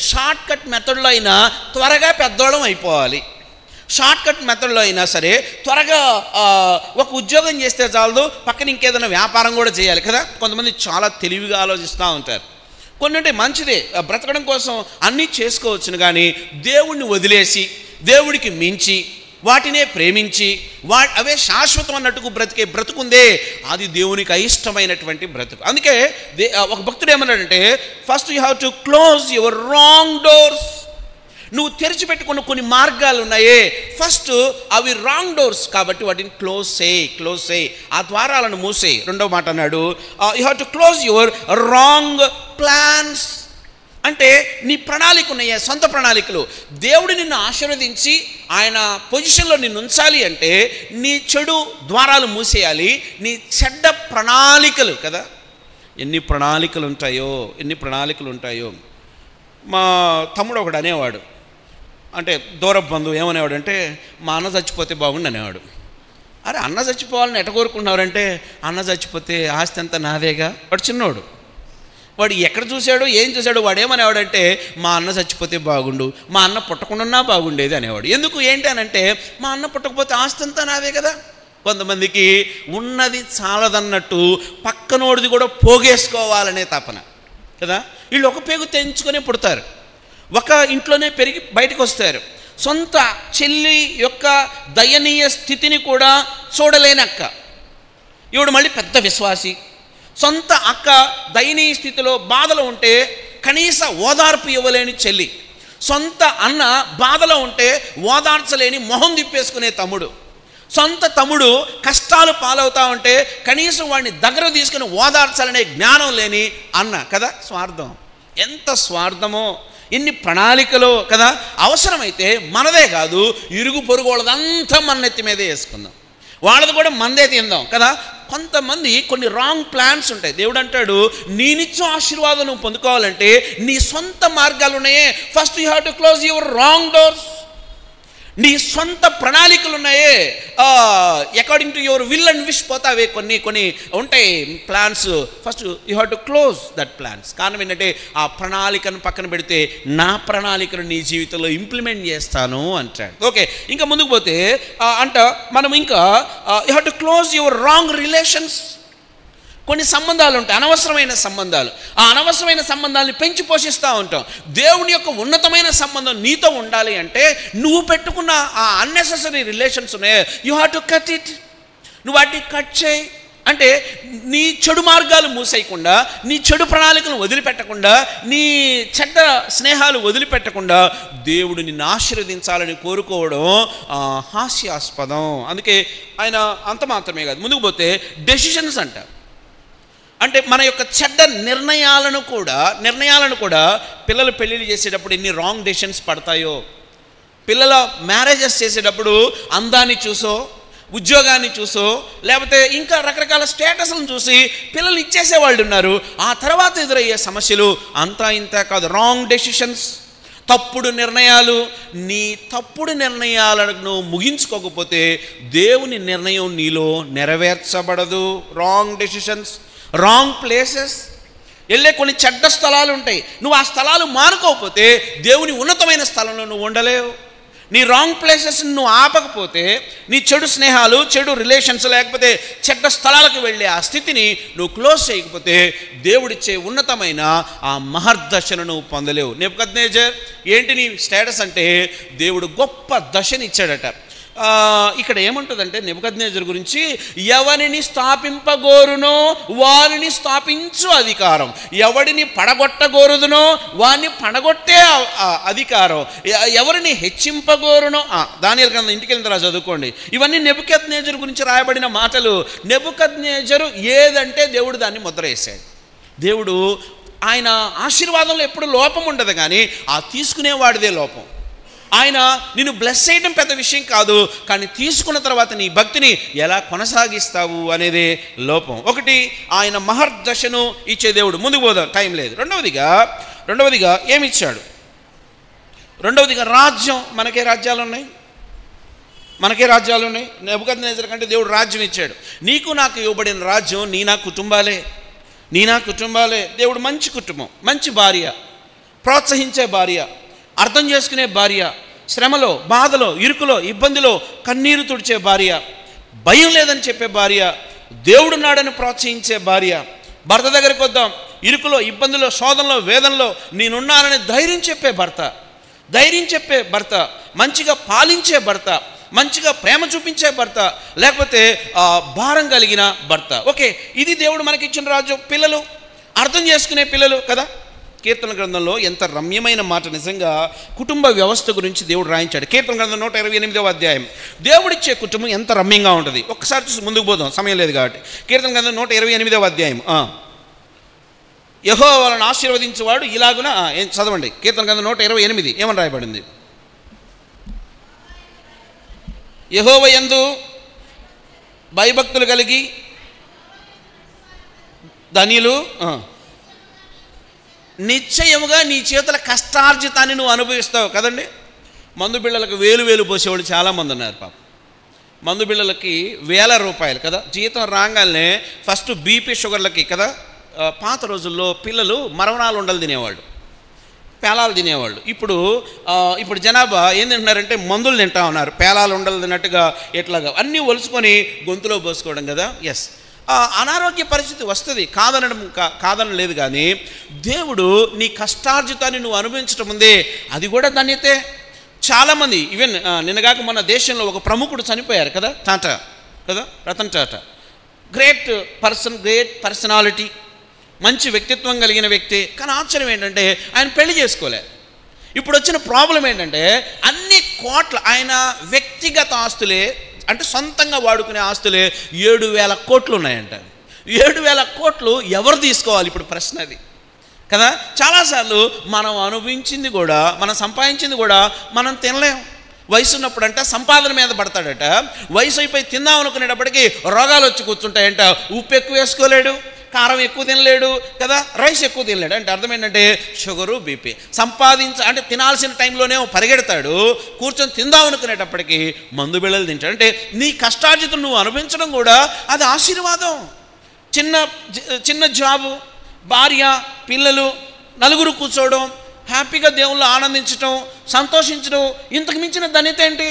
షార్ట్ కట్ మెథడ్లో అయినా త్వరగా పెద్దోళం అయిపోవాలి. షార్ట్ కట్ మెథడ్లో అయినా సరే త్వరగా ఒక ఉద్యోగం చేస్తే చాలదు, పక్కన ఇంకేదైనా వ్యాపారం కూడా చేయాలి కదా. కొంతమంది చాలా తెలివిగా ఆలోచిస్తూ ఉంటారు. కొన్ని అంటే మంచిదే, బ్రతకడం కోసం అన్నీ చేసుకోవచ్చును, కానీ దేవుణ్ణి వదిలేసి దేవుడికి మించి వాటినే ప్రేమించి అవే శాశ్వతం అన్నట్టుకు బ్రతుకుందే అది దేవునికి అయిష్టమైనటువంటి బ్రతుకు. అందుకే ఒక భక్తుడు ఏమన్నాడంటే, first you have to close your wrong doors. నువ్వు తెరిచిపెట్టుకున్న కొన్ని మార్గాలు ఉన్నాయే, ఫస్ట్ అవి రాంగ్ డోర్స్ కాబట్టి వాటిని క్లోజ్ చేయి, ఆ ద్వారాలను మూసేయి. రెండవ మాట అన్నాడు, you have to close your wrong plans. అంటే నీ ప్రణాళిక ఉన్నాయే, సొంత ప్రణాళికలు. దేవుడు నిన్ను ఆశీర్వదించి ఆయన పొజిషన్లో నిన్ను ఉంచాలి అంటే నీ చెడు ద్వారాలు మూసేయాలి. నీ చెడ్డ ప్రణాళికలు కదా, ఎన్ని ప్రణాళికలు ఉంటాయో. మా తమ్ముడు ఒకడు అనేవాడు, అంటే దూర బంధువు ఏమనేవాడు అంటే, మా అన్న చచ్చిపోతే బాగుండు అనేవాడు. అరే, అన్న చచ్చిపోవాలని ఎట కోరుకున్నారంటే, అన్న చచ్చిపోతే ఆస్తి అంతా నాదేగా. వాడు చిన్నోడు, వాడు ఎక్కడ చూశాడు, ఏం చూశాడు, వాడు ఏమనేవాడంటే, మా అన్న చచ్చిపోతే బాగుండు, మా అన్న పుట్టకుండా బాగుండేది అనేవాడు. ఎందుకు ఏంటి అనంటే, మా అన్న పుట్టకపోతే ఆస్తి అంతా నాదే కదా. కొంతమందికి ఉన్నది చాలదన్నట్టు పక్కనోడిది కూడా పోగేసుకోవాలనే తపన కదా. వీళ్ళు ఒక పేగు తెంచుకొని పుడతారు, ఒక ఇంట్లోనే పెరిగి బయటకు వస్తారు. సొంత చెల్లి యొక్క దయనీయ స్థితిని కూడా చూడలేని అక్క, ఈవిడ మళ్ళీ పెద్ద విశ్వాసి. సొంత అక్క దయనీయ స్థితిలో బాధలో ఉంటే కనీస ఓదార్పు ఇవ్వలేని చెల్లి, సొంత అన్న బాధలో ఉంటే ఓదార్చలేని మొహం తిప్పేసుకునే తమ్ముడు, సొంత తమ్ముడు కష్టాలు పాలవుతా ఉంటే కనీసం వాడిని దగ్గర తీసుకుని ఓదార్చాలనే జ్ఞానం లేని అన్న కదా. స్వార్థం, ఎంత స్వార్థమో, ఎన్ని ప్రణాళికలో కదా. అవసరమైతే మనదే కాదు, ఇరుగు పొరుగు వాళ్ళదంతా మన నెత్తి మీదే వేసుకుందాం, వాళ్ళది కూడా మనదే తిందాం కదా. కొంతమంది కొన్ని రాంగ్ ప్లాన్స్ ఉంటాయి. దేవుడు అంటాడు, నేనిచ్చే ఆశీర్వాదం నువ్వు పొందుకోవాలంటే నీ సొంత మార్గాలు ఉన్నాయే, first you have to close your wrong doors. నీ సొంత ప్రణాళికలు ఉన్నాయే, according to your will and wish పోతావే, కొన్ని ఉంటాయి plans. First you have to close that plans. కారణం ఏంటంటే ఆ ప్రణాళికను పక్కన పెడితే నా ప్రణాళికను నీ జీవితంలో ఇంప్లిమెంట్ చేస్తాను అంటాడు. ఓకే, ఇంకా ముందుకు పోతే మనం ఇంకా you have to close your wrong relations. కొన్ని సంబంధాలు ఉంటాయి, అనవసరమైన సంబంధాలు. ఆ అనవసరమైన సంబంధాలను పెంచి పోషిస్తూ ఉంటాం. దేవుని యొక్క ఉన్నతమైన సంబంధం నీతో ఉండాలి అంటే నువ్వు పెట్టుకున్న ఆ అన్నెసెసరీ రిలేషన్స్ ఉన్నాయి, you have to cut it. నువ్వు వాటిని కట్ చేయి. అంటే నీ చెడు మార్గాలు మూసేయకుండా, నీ చెడు ప్రణాళికలను వదిలిపెట్టకుండా, నీ చెడ్డ స్నేహాలు వదిలిపెట్టకుండా దేవుడు నిన్ను ఆశీర్వదించాలని కోరుకోవడం హాస్యాస్పదం. అందుకే ఆయన అంత మాత్రమే కాదు, ముందుకు పోతే డెసిషన్స్ అంట. అంటే మన యొక్క చెడ్డ నిర్ణయాలను కూడా పిల్లలు పెళ్ళిళ్ళు చేసేటప్పుడు ఎన్ని రాంగ్ డెసిషన్స్ పడతాయో, పిల్లల మ్యారేజెస్ చేసేటప్పుడు అందాన్ని చూసో, ఉద్యోగాన్ని చూసో, లేకపోతే ఇంకా రకరకాల స్టేటస్లను చూసి పిల్లలు ఇచ్చేసేవాళ్ళు ఉన్నారు. ఆ తర్వాత ఎదురయ్యే సమస్యలు అంతా ఇంత కాదు, రాంగ్ డెసిషన్స్, తప్పుడు నిర్ణయాలు. నీ తప్పుడు నిర్ణయాలను ముగించుకోకపోతే దేవుని నిర్ణయం నీలో నెరవేర్చబడదు. Wrong decisions, wrong places. వెళ్ళే కొన్ని చెడ్డ స్థలాలు ఉంటాయి. నువ్వు ఆ స్థలాలు మానుకోకపోతే దేవుని ఉన్నతమైన స్థలంలో నువ్వు ఉండలేవు. నీ రాంగ్ ప్లేసెస్ని నువ్వు ఆపకపోతే, నీ చెడు స్నేహాలు, చెడు రిలేషన్స్, లేకపోతే చెడ్డ స్థలాలకు వెళ్ళే ఆ స్థితిని నువ్వు క్లోజ్ చేయకపోతే దేవుడిచ్చే ఉన్నతమైన ఆ మహర్దశను నువ్వు పొందలేవు. నెబుకద్నెజర్ ఏంటి నీ స్టేటస్ అంటే, దేవుడు గొప్ప దశని ఇచ్చాడట. ఇక్కడ ఏముంటుందంటే నెబుకద్నెజర్ గురించి, ఎవరిని స్థాపింపగోరునో వారిని స్థాపించు అధికారం, ఎవడిని పడగొట్టగోరుదునో వారిని పడగొట్టే అధికారం, ఎవరిని హెచ్చింపగోరునో దానియేలు గ్రంథం ఇంటికి వెళ్ళిన తర్వాత చదువుకోండి. ఇవన్నీ నెబుకద్నెజర్ గురించి రాయబడిన మాటలు. నెబుకద్నెజరు ఏదంటే దేవుడు దాన్ని ముద్ర వేశాడు. దేవుడు ఆయన ఆశీర్వాదంలో ఎప్పుడు లోపం ఉండదు, కానీ ఆ తీసుకునేవాడిదే లోపం. ఆయన నిన్ను బ్లెస్ చేయడం పెద్ద విషయం కాదు, కానీ తీసుకున్న తర్వాత నీ భక్తిని ఎలా కొనసాగిస్తావు అనేదే లోపం. ఒకటి, ఆయన మహర్దశను ఇచ్చే దేవుడు. ముందుకు పోదాం, టైం లేదు. రెండవదిగా ఏమి ఇచ్చాడు? రెండవదిగా రాజ్యం. మనకే రాజ్యాలు ఉన్నాయి. నెబుకద్నెజర్ కంటే దేవుడు రాజ్యం ఇచ్చాడు. నీకు నాకు ఇవ్వబడిన రాజ్యం నీ నా కుటుంబాలే. దేవుడు మంచి కుటుంబం, మంచి భార్య, ప్రోత్సహించే భార్య, అర్థం చేసుకునే భార్య, శ్రమలో, బాధలో, ఇరుకులో, ఇబ్బందిలో కన్నీరు తుడిచే భార్య, భయం లేదని చెప్పే భార్య, దేవుడున్నాడని ప్రోత్సహించే భార్య. భర్త దగ్గరికి వద్దాం, ఇరుకులో, ఇబ్బందిలో, శోధనలో, వేదనలో నేనున్నానని ధైర్యం చెప్పే భర్త, మంచిగా పాలించే భర్త, మంచిగా ప్రేమ చూపించే భర్త, లేకపోతే భారం కలిగిన భర్త. ఓకే, ఇది దేవుడు మనకిచ్చిన రాజ్యం. పిల్లలు, అర్థం చేసుకునే పిల్లలు కదా. కీర్తన గ్రంథంలో ఎంత రమ్యమైన మాట. నిజంగా కుటుంబ వ్యవస్థ గురించి దేవుడు రాయించాడు. కీర్తన గ్రంథం 128వ అధ్యాయం. దేవుడిచ్చే కుటుంబం ఎంత రమ్యంగా ఉంటుంది. ఒక్కసారి చూసి ముందుకు పోదాం, సమయం లేదు కాబట్టి. కీర్తన గ్రంథం 128వ అధ్యాయం. యెహోవా వాళ్ళని ఆశీర్వదించేవాడు ఇలాగున. చదవండి కీర్తన గ్రంథం 128 ఏమని రాయబడింది? యెహోవా యందు భయభక్తులు కలిగి ధనియులు నిశ్చయముగా నీ చేతుల కష్టార్జితాన్ని నువ్వు అనుభవిస్తావు కదండి. మందు బిళ్ళలకు వేలు పోసేవాళ్ళు చాలామంది ఉన్నారు. పాపం మందు బిళ్ళలకి ₹1000 కదా జీతం రాగానే ఫస్ట్ బీపీ షుగర్లకి కదా. పాత రోజుల్లో పిల్లలు మరవనాలు ఉండలు తినేవాళ్ళు, పేలాలు తినేవాళ్ళు. ఇప్పుడు జనాభా ఏం తింటున్నారంటే మందులు తింటా ఉన్నారు. పేలాలు ఉండలు తిన్నట్టుగా ఎట్లాగా అన్నీ ఒలుసుకొని గొంతులో పోసుకోవడం కదా. ఎస్, అనారోగ్య పరిస్థితి వస్తుంది, కాదనలేదు. కానీ దేవుడు నీ కష్టార్జితాన్ని నువ్వు అనుభవించడం ముందే అది కూడా ధన్యతే. చాలామంది ఈవెన్ నిన్నగాక మన దేశంలో ఒక ప్రముఖుడు చనిపోయారు కదా, టాటా కదా, రతన్ టాటా. గ్రేట్ పర్సనాలిటీ, మంచి వ్యక్తిత్వం కలిగిన వ్యక్తి. కానీ ఆశ్చర్యం ఏంటంటే ఆయన పెళ్లి చేసుకోలే. ఇప్పుడు వచ్చిన ప్రాబ్లం ఏంటంటే అన్ని కోట్ల ఆయన వ్యక్తిగత ఆస్తులే, అంటే సొంతంగా వాడుకునే ఆస్తులే 7,000 కోట్లు ఉన్నాయంట. 7,000 కోట్లు ఎవరు తీసుకోవాలి? ఇప్పుడు ప్రశ్న అది కదా. చాలాసార్లు మనం అనుభవించింది కూడా, మనం సంపాదించింది కూడా మనం తినలేం. వయసు ఉన్నప్పుడు అంట సంపాదన మీద పడతాడట, వయసు అయిపోయి తిందాం అనుకునేటప్పటికీ రోగాలు వచ్చి కూర్చుంటాయంట. ఉప్పు ఎక్కువ వేసుకోలేడు, కారం ఎక్కువ తినలేడు కదా, రైస్ ఎక్కువ తినలేడు. అంటే అర్థం ఏంటంటే షుగరు, బీపీ. అంటే తినాల్సిన టైంలోనే పరిగెడతాడు, కూర్చొని తిందాం అనుకునేటప్పటికీ మందు బిళ్ళలు తింటాడు. అంటే నీ కష్టార్జితం నువ్వు అనుభవించడం కూడా అది ఆశీర్వాదం. చిన్న జాబు, భార్య, పిల్లలు, నలుగురు కూర్చోవడం, హ్యాపీగా దేవుళ్ళు ఆనందించడం, సంతోషించడం, ఇంతకు మించిన ధన్యత ఏంటి?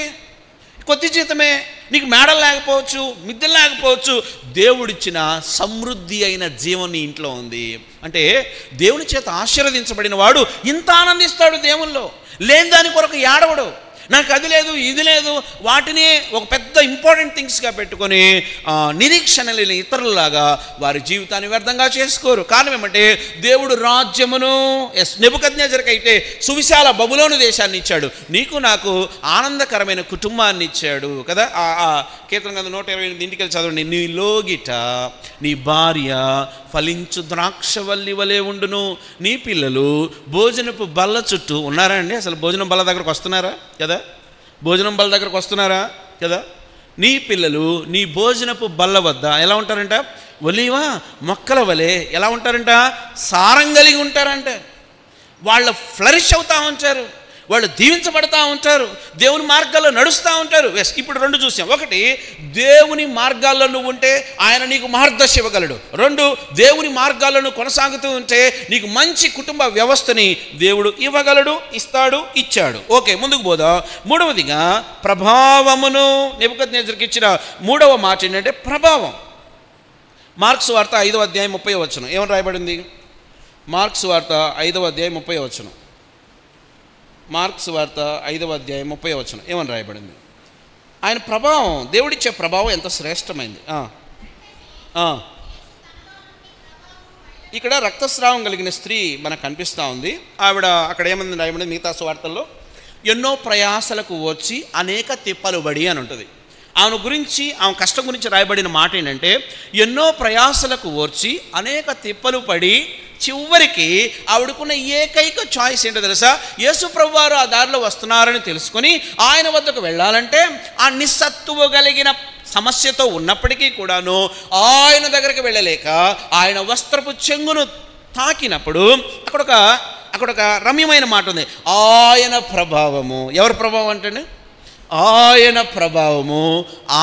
కొద్ది జీతమే, నీకు మేడలు లేకపోవచ్చు, మిద్దెలు లేకపోవచ్చు, దేవుడిచ్చిన సమృద్ధి అయిన జీవం నీ ఇంట్లో ఉంది. అంటే దేవుని చేత ఆశీర్వదించబడిన వాడు ఇంత ఆనందిస్తాడు దేవుల్లో. లేని దాని కొరకు ఏడవడు. నాకు అది లేదు, ఇది లేదు, వాటిని ఒక పెద్ద ఇంపార్టెంట్ థింగ్స్గా పెట్టుకొని నిరీక్షణ లేని ఇతరులలాగా వారి జీవితాన్ని వ్యర్థంగా చేసుకోరు. కారణం ఏమంటే దేవుడు రాజ్యమును, నెబుకద్నెజరుకి అయితే సువిశాల బబులోను దేశాన్ని ఇచ్చాడు, నీకు నాకు ఆనందకరమైన కుటుంబాన్ని ఇచ్చాడు కదా. కీర్తన గ్రంథం 128 ఇంటికి వెళ్ళి చదవండి. నీ లోగిట నీ భార్య ఫలించు ద్రాక్షవల్లి వలె ఉండును, నీ పిల్లలు భోజనపు బల్ల చుట్టూ ఉన్నారా అండి? అసలు భోజనం బల్ల దగ్గరకు వస్తున్నారా కదా? భోజనం బల్ల దగ్గరకు వస్తున్నారా కదా? నీ పిల్లలు నీ భోజనపు బల్ల వద్ద ఎలా ఉంటారంట? ఒలీవ మొక్కల వలె ఎలా ఉంటారంట? సారం కలిగి ఉంటారంట. వాళ్ళ ఫ్లరిష్ అవుతూ ఉంటారు, వాళ్ళు దీవించబడతా ఉంటారు, దేవుని మార్గాల్లో నడుస్తూ ఉంటారు. ఇప్పుడు రెండు చూసాం. ఒకటి, దేవుని మార్గాల్లో నువ్వు ఉంటే ఆయన నీకు మార్గదర్శి ఇవ్వగలడు. రెండు, దేవుని మార్గాల్లో నువ్వు కొనసాగుతూ ఉంటే నీకు మంచి కుటుంబ వ్యవస్థని దేవుడు ఇవ్వగలడు, ఇస్తాడు, ఇచ్చాడు. ఓకే, ముందుకు పోదాం. మూడవదిగా ప్రభావమును. నెబుకద్నెజరుకి ఇచ్చిన మూడవ మాట ఏంటంటే ప్రభావం. మార్క్స్ వార్త 5వ అధ్యాయం 30వ వచనం ఏమని రాయబడింది? మార్క్స్ వార్త 5వ అధ్యాయం 30వ వచనం. మార్క్స్ వార్త 5వ అధ్యాయం 30వ వచనం ఏమని రాయబడింది? ఆయన ప్రభావం, దేవుడిచ్చే ప్రభావం ఎంత శ్రేష్టమైంది. ఇక్కడ రక్తస్రావం కలిగిన స్త్రీ మనకు కనిపిస్తూ ఉంది. ఆవిడ అక్కడ ఏమంది రాయబడింది మిగతా సువార్తల్లో? ఎన్నో ప్రయాసలకు వచ్చి అనేక తిప్పలు పడి అని ఉంటుంది. ఆమె గురించి, ఆమె కష్టం గురించి రాయబడిన మాట ఏంటంటే, ఎన్నో ప్రయాసలకు ఓర్చి అనేక తిప్పలు పడి చివరికి ఆవిడకున్న ఏకైక చాయిస్ ఏంటో తెలుసా? యేసు ప్రభువు వారు ఆ దారిలో వస్తున్నారని తెలుసుకొని ఆయన వద్దకు వెళ్ళాలంటే ఆ నిస్సత్తువ కలిగిన సమస్యతో ఉన్నప్పటికీ కూడాను ఆయన దగ్గరికి వెళ్ళలేక ఆయన వస్త్రపు చెంగును తాకినప్పుడు అక్కడొక రమ్యమైన మాట ఉంది. ఆయన ప్రభావము. ఎవరి ప్రభావం అంటే? ఆయన ప్రభావము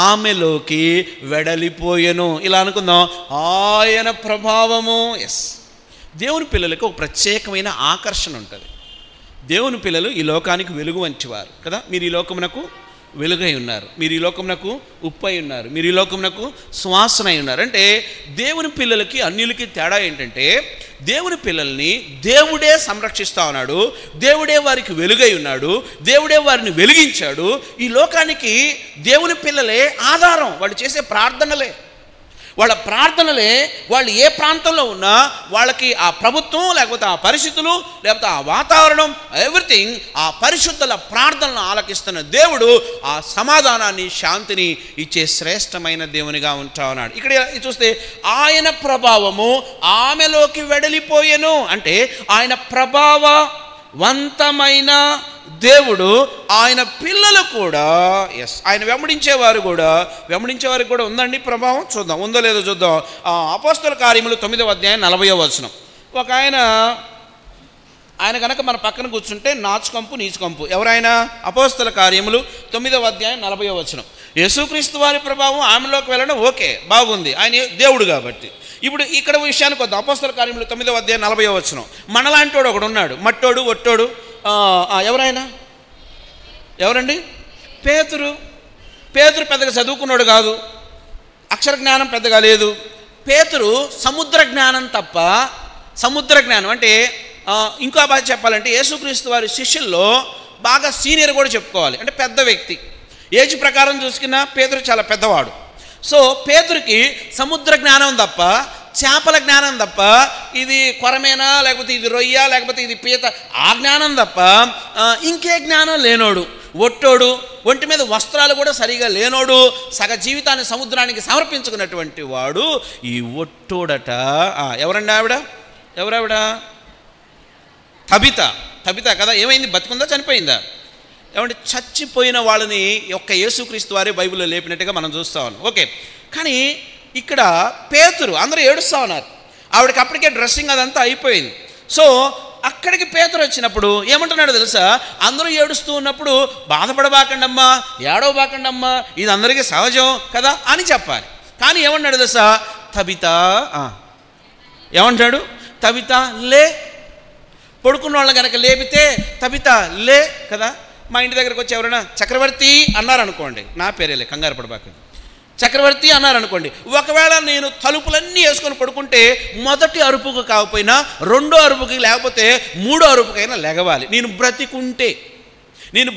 ఆమెలోకి వెడలిపోయెను. ఇలా అనుకుందాం, ఆయన ప్రభావము. దేవుని పిల్లలకు ఒక ప్రత్యేకమైన ఆకర్షణ ఉంటుంది. దేవుని పిల్లలు ఈ లోకానికి వెలుగు వంటివారు కదా. మీరు ఈ లోకమునకు వెలుగై ఉన్నారు, మీరు ఈ లోకమునకు ఉప్పై ఉన్నారు, మీరు ఈ లోకమునకు సువాసనై ఉన్నారు. అంటే దేవుని పిల్లలకి అన్యులకి తేడా ఏంటంటే, దేవుని పిల్లల్ని దేవుడే సంరక్షిస్తూ ఉన్నాడు, దేవుడే వారికి వెలుగై ఉన్నాడు, దేవుడే వారిని వెలిగించాడు. ఈ లోకానికి దేవుని పిల్లలే ఆధారం. వాళ్ళు చేసే ప్రార్థనలే, వాళ్ళ ప్రార్థనలే, వాళ్ళు ఏ ప్రాంతంలో ఉన్నా వాళ్ళకి ఆ ప్రభుత్వం, లేకపోతే ఆ పరిస్థితులు, లేకపోతే ఆ వాతావరణం, ఎవ్రీథింగ్ ఆ పరిశుద్ధుల ప్రార్థనలను ఆలకిస్తున్న దేవుడు ఆ సమాధానాన్ని, శాంతిని ఇచ్చే శ్రేష్టమైన దేవునిగా ఉంటా ఉన్నాడు. ఇక్కడ చూస్తే ఆయన ప్రభావము ఆమెలోకి వెడలిపోయెను అంటే ఆయన ప్రభావవంతమైన దేవుడు ఆయన పిల్లలు కూడా ఆయన వెంబడించేవారికి కూడా ఉందండి ప్రభావం. చూద్దాం, ఉందో లేదో చూద్దాం. అపోస్తల కార్యములు 9వ అధ్యాయం 40వ వచనం. ఒక ఆయన కనుక మన పక్కన కూర్చుంటే నాచుకంపు నీచుకంపు. ఎవరైనా? అపోస్తల కార్యములు 9వ అధ్యాయం 40వ వచనం. యేసుక్రీస్తు వారి ప్రభావం ఆమెలోకి వెళ్ళడం ఓకే, బాగుంది, ఆయన దేవుడు కాబట్టి. ఇప్పుడు ఇక్కడ విషయానికి వద్దాం. అపోస్తల కార్యములు 9వ అధ్యాయం 40వ వచనం. మనలాంటోడు ఒకడు ఉన్నాడు, మట్టోడు, ఒట్టోడు. ఎవరండి? పేతురు పెద్దగా చదువుకున్నాడు కాదు, అక్షర జ్ఞానం పెద్దగా లేదు. పేతురు సముద్ర జ్ఞానం తప్ప, సముద్ర జ్ఞానం అంటే ఇంకో బాగా చెప్పాలంటే యేసుక్రీస్తు వారి శిష్యుల్లో బాగా సీనియర్ కూడా చెప్పుకోవాలి. అంటే పెద్ద వ్యక్తి, ఏజ్ ప్రకారం చూసుకున్నా పేతురు చాలా పెద్దవాడు. సో పేతురికి సముద్ర జ్ఞానం తప్ప, చేపల జ్ఞానం తప్ప, ఇది కొరమేనా లేకపోతే ఇది రొయ్య లేకపోతే ఇది పీత, ఆ జ్ఞానం తప్ప ఇంకే జ్ఞానం లేనోడు, ఒట్టోడు, ఒంటి మీద వస్త్రాలు కూడా సరిగా లేనోడు, సగ జీవితాన్ని సముద్రానికి సమర్పించుకున్నటువంటి వాడు ఈ ఒట్టోడట. ఎవరండి ఆవిడ? ఎవరావిడ? తబిత కదా. ఏమైంది? బతుకుందా చనిపోయిందా? ఏమంటే చచ్చిపోయిన వాళ్ళని ఒక్క యేసుక్రీస్తు వారే బైబిల్లో లేపినట్టుగా మనం చూస్తా ఉన్నాం. ఓకే, కానీ ఇక్కడ పేతురు, అందరూ ఏడుస్తూ ఉన్నారు. ఆవిడకి అప్పటికే డ్రెస్సింగ్ అదంతా అయిపోయింది. సో అక్కడికి పేతురు వచ్చినప్పుడు ఏమంటున్నాడు తెలుసా? అందరూ ఏడుస్తూ ఉన్నప్పుడు బాధపడబాకండమ్మా, ఏడవబాకండమ్మా, ఇది అందరికీ సహజం కదా అని చెప్పాలి. కానీ ఏమన్నాడు తెలుసా? తబిత. ఏమంటాడు? తబిత లే. పడుకున్న వాళ్ళని కనుక లేపితే తబిత లే కదా. మా ఇంటి దగ్గరకు వచ్చి ఎవరైనా చక్రవర్తి అన్నారనుకోండి, నా పేరేలే, కంగారు పడబాకండి, చక్రవర్తి అన్నారనుకోండి, ఒకవేళ నేను తలుపులన్నీ వేసుకొని పడుకుంటే మొదటి అరుపుకు కాకపోయినా రెండో అరుపుకి లేకపోతే మూడో అరుపుకైనా లెగవాలి. నేను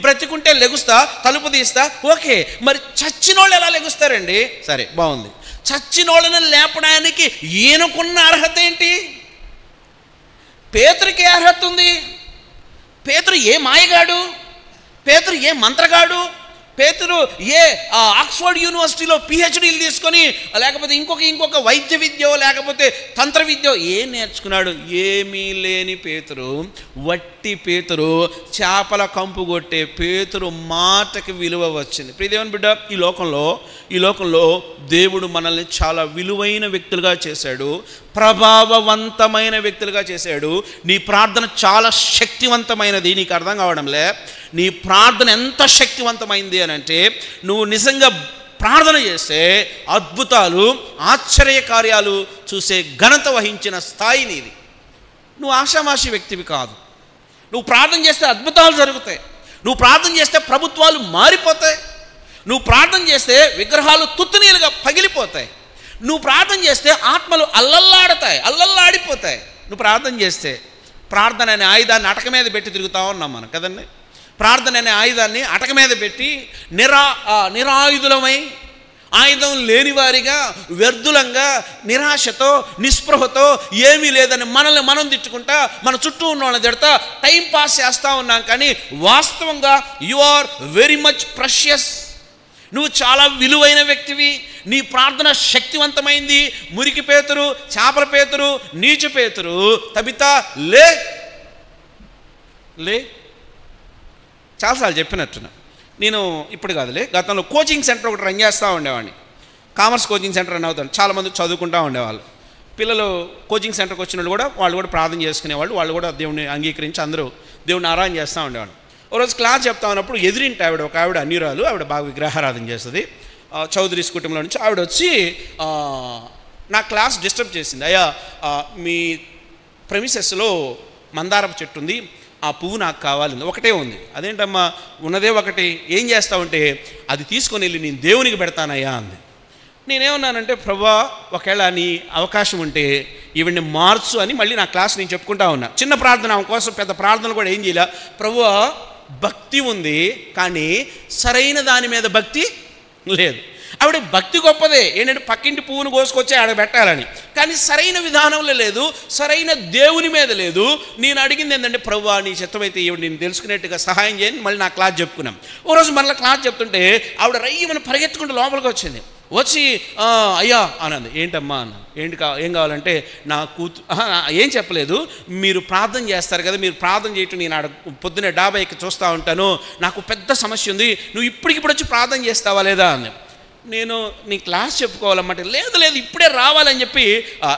బ్రతికుంటే లెగుస్తా, తలుపు తీస్తా. ఓకే, మరి చచ్చినోళ్ళు ఎలా లెగుస్తారండి? సరే, బాగుంది. చచ్చినోళ్ళని లేపడానికి ఈయనకున్న అర్హత ఏంటి? పేతురికి ఏ అర్హత ఉంది? పేతురు ఏ మాయగాడు? పేతురు ఏ మంత్రగాడు? పేతురు ఏ ఆక్స్ఫర్డ్ యూనివర్సిటీలో పిహెచ్డీలు తీసుకొని లేకపోతే ఇంకొక వైద్య విద్య లేకపోతే తంత్ర విద్య ఏం నేర్చుకున్నాడు? ఏమీ లేని పేతురు, వట్టి పేతురు, చేపల కంపు కొట్టే పేతురు మాటకి విలువ వచ్చింది. ప్రియదేవుని బిడ్డ, ఈ లోకంలో దేవుడు మనల్ని చాలా విలువైన వ్యక్తులుగా చేశాడు. ప్రభావవంతమైన వ్యక్తులుగా చేశాడు. నీ ప్రార్థన చాలా శక్తివంతమైనది. నీకు అర్థం కావడంలే. నీ ప్రార్థన ఎంత శక్తివంతమైంది అని అంటే, నువ్వు నిజంగా ప్రార్థన చేస్తే అద్భుతాలు, ఆశ్చర్య కార్యాలు చూసే ఘనత వహించిన స్థాయి నీది. నువ్వు ఆషామాషి వ్యక్తివి కాదు. నువ్వు ప్రార్థన చేస్తే అద్భుతాలు జరుగుతాయి. నువ్వు ప్రార్థన చేస్తే ప్రభుత్వాలు మారిపోతాయి. నువ్వు ప్రార్థన చేస్తే విగ్రహాలు తుత్తునీలుగా పగిలిపోతాయి. నువ్వు ప్రార్థన చేస్తే ఆత్మలు అల్లల్లాడిపోతాయి. నువ్వు ప్రార్థన చేస్తే ప్రార్థన అనే ఆయుధాన్ని అటక మీద పెట్టి తిరుగుతా ఉన్నాం మనం కదండి. ప్రార్థన అనే ఆయుధాన్ని అటక మీద పెట్టి నిరాయుధులమై, ఆయుధం లేనివారిగా, వ్యర్థులంగా, నిరాశతో, నిస్పృహతో, ఏమీ లేదని మనల్ని మనం తిట్టుకుంటా, మన చుట్టూ ఉన్న వాళ్ళని తిడతా టైం పాస్ చేస్తూ ఉన్నాం. కానీ వాస్తవంగా you are very much precious. నువ్వు చాలా విలువైన వ్యక్తివి. నీ ప్రార్థన శక్తివంతమైంది. మురికి పేతురు, చేపల పేతురు, నీచు పేతురు, తబితా లే లే చాలాసార్లు చెప్పినట్టున్నా. నేను ఇప్పుడు కాదులే, గతంలో కోచింగ్ సెంటర్ ఒకటి రన్ చేస్తూ ఉండేవాడిని. కామర్స్ కోచింగ్ సెంటర్ రన్ అవుతాను. చాలామంది చదువుకుంటూ ఉండేవాళ్ళు. పిల్లలు కోచింగ్ సెంటర్కి వచ్చిన వాళ్ళు కూడా ప్రార్థన చేసుకునేవాళ్ళు. వాళ్ళు కూడా దేవుని అంగీకరించి అందరూ దేవుని ఆరాధన చేస్తూ ఉండేవాళ్ళు. ఒకరోజు క్లాస్ చెప్తా ఉన్నప్పుడు ఎదురింటి ఒక ఆవిడ అన్యురాలు, ఆవిడ బాగా విగ్రహారాధన చేస్తుంది. చౌదరీస్ కుటుంబంలో నుంచి ఆవిడ వచ్చి నా క్లాస్ డిస్టర్బ్ చేసింది. అయ్యా, మీ ప్రెమిసెస్లో మందారపు చెట్టు ఉంది, ఆ పువ్వు నాకు కావాలి. ఒకటే ఉంది. అదేంటమ్మా, ఉన్నదే ఒకటి, ఏం చేస్తావంటే అది తీసుకొని వెళ్ళి నేను దేవునికి పెడతానయ్యా అంది. నేనేమన్నానంటే, ప్రభువా ఒకవేళ నీ అవకాశం ఉంటే ఈవిడ్ని మార్చు అని మళ్ళీ నా క్లాస్ నేను చెప్పుకుంటా ఉన్నా. చిన్న ప్రార్థన, ఆమె కోసం పెద్ద ప్రార్థనలు కూడా ఏం చేయాల. ప్రభువా భక్తి ఉంది కానీ సరైన దాని మీద భక్తి లేదు. ఆవిడ భక్తి గొప్పదే, ఏంటంటే పక్కింటి పువ్వును కోసుకొచ్చి ఆడ పెట్టాలని, కానీ సరైన విధానంలో లేదు, సరైన దేవుని మీద లేదు. నేను అడిగింది ఏంటంటే, ప్రభువా నీ చిత్తమైతే ఈవిడ నేను తెలుసుకునేట్టుగా సహాయం చేయని మళ్ళీ నా క్లాస్ చెప్పుకున్నాం. ఓ రోజు మళ్ళీ క్లాస్ చెప్తుంటే ఆవిడ రయ్యమని పరిగెత్తుకుంటూ లోపలికి వచ్చింది. వచ్చి అయ్యా అన్నది. ఏంటమ్మా అన్న, ఏం కావాలంటే, నా ఏం చెప్పలేదు, మీరు ప్రార్థన చేస్తారు కదా, మీరు ప్రార్థన చేయటం నేను ఆడ పొద్దున్నే డాబా ఎక్కి చూస్తూ ఉంటాను, నాకు పెద్ద సమస్య ఉంది, నువ్వు ఇప్పటికిప్పుడు వచ్చి ప్రార్థన చేస్తావా లేదా అని. నేను నీ క్లాస్ చెప్పుకోవాలన్నమాట. లేదు ఇప్పుడే రావాలని చెప్పి,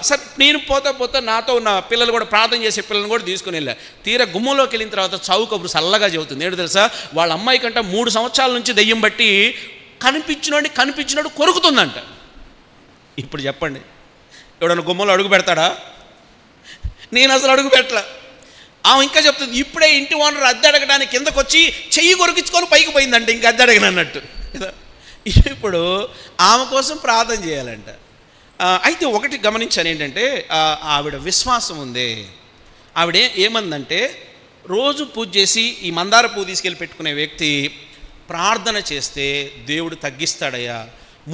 సరే నేను పోతా నాతో ఉన్న పిల్లలు కూడా, ప్రార్థన చేసే పిల్లల్ని కూడా తీసుకుని వెళ్ళా. తీరా గుమ్మంలోకి వెళ్ళిన తర్వాత చావు కబురు చల్లగా చెబుతుంది. ఏంటో తెలుసా, వాళ్ళ అమ్మాయి కంటే 3 సంవత్సరాల నుంచి దెయ్యం బట్టి కనిపించినోడు కొరుకుతుందంట. ఇప్పుడు చెప్పండి, ఎవడన్నా గుమ్మలో అడుగు పెడతాడా? నేను అసలు అడుగు పెట్టలా. ఆమె ఇంకా చెప్తుంది, ఇప్పుడే ఇంటి ఓనర్ అద్దె అడగడానికి కిందకు వచ్చి చెయ్యి కొరికించుకొని పైకి పోయిందంట, ఇంక అద్దె అడగనన్నట్టు. ఇప్పుడు ఆమె కోసం ప్రార్థన చేయాలంట. అయితే ఒకటి గమనించాను ఏంటంటే, ఆవిడ విశ్వాసం ఉంది. ఆవిడ ఏమందంటే, రోజు పూజ చేసి ఈ మందార పువ్వు తీసుకెళ్ళి పెట్టుకునే వ్యక్తి ప్రార్థన చేస్తే దేవుడు తగ్గిస్తాడయ్యా.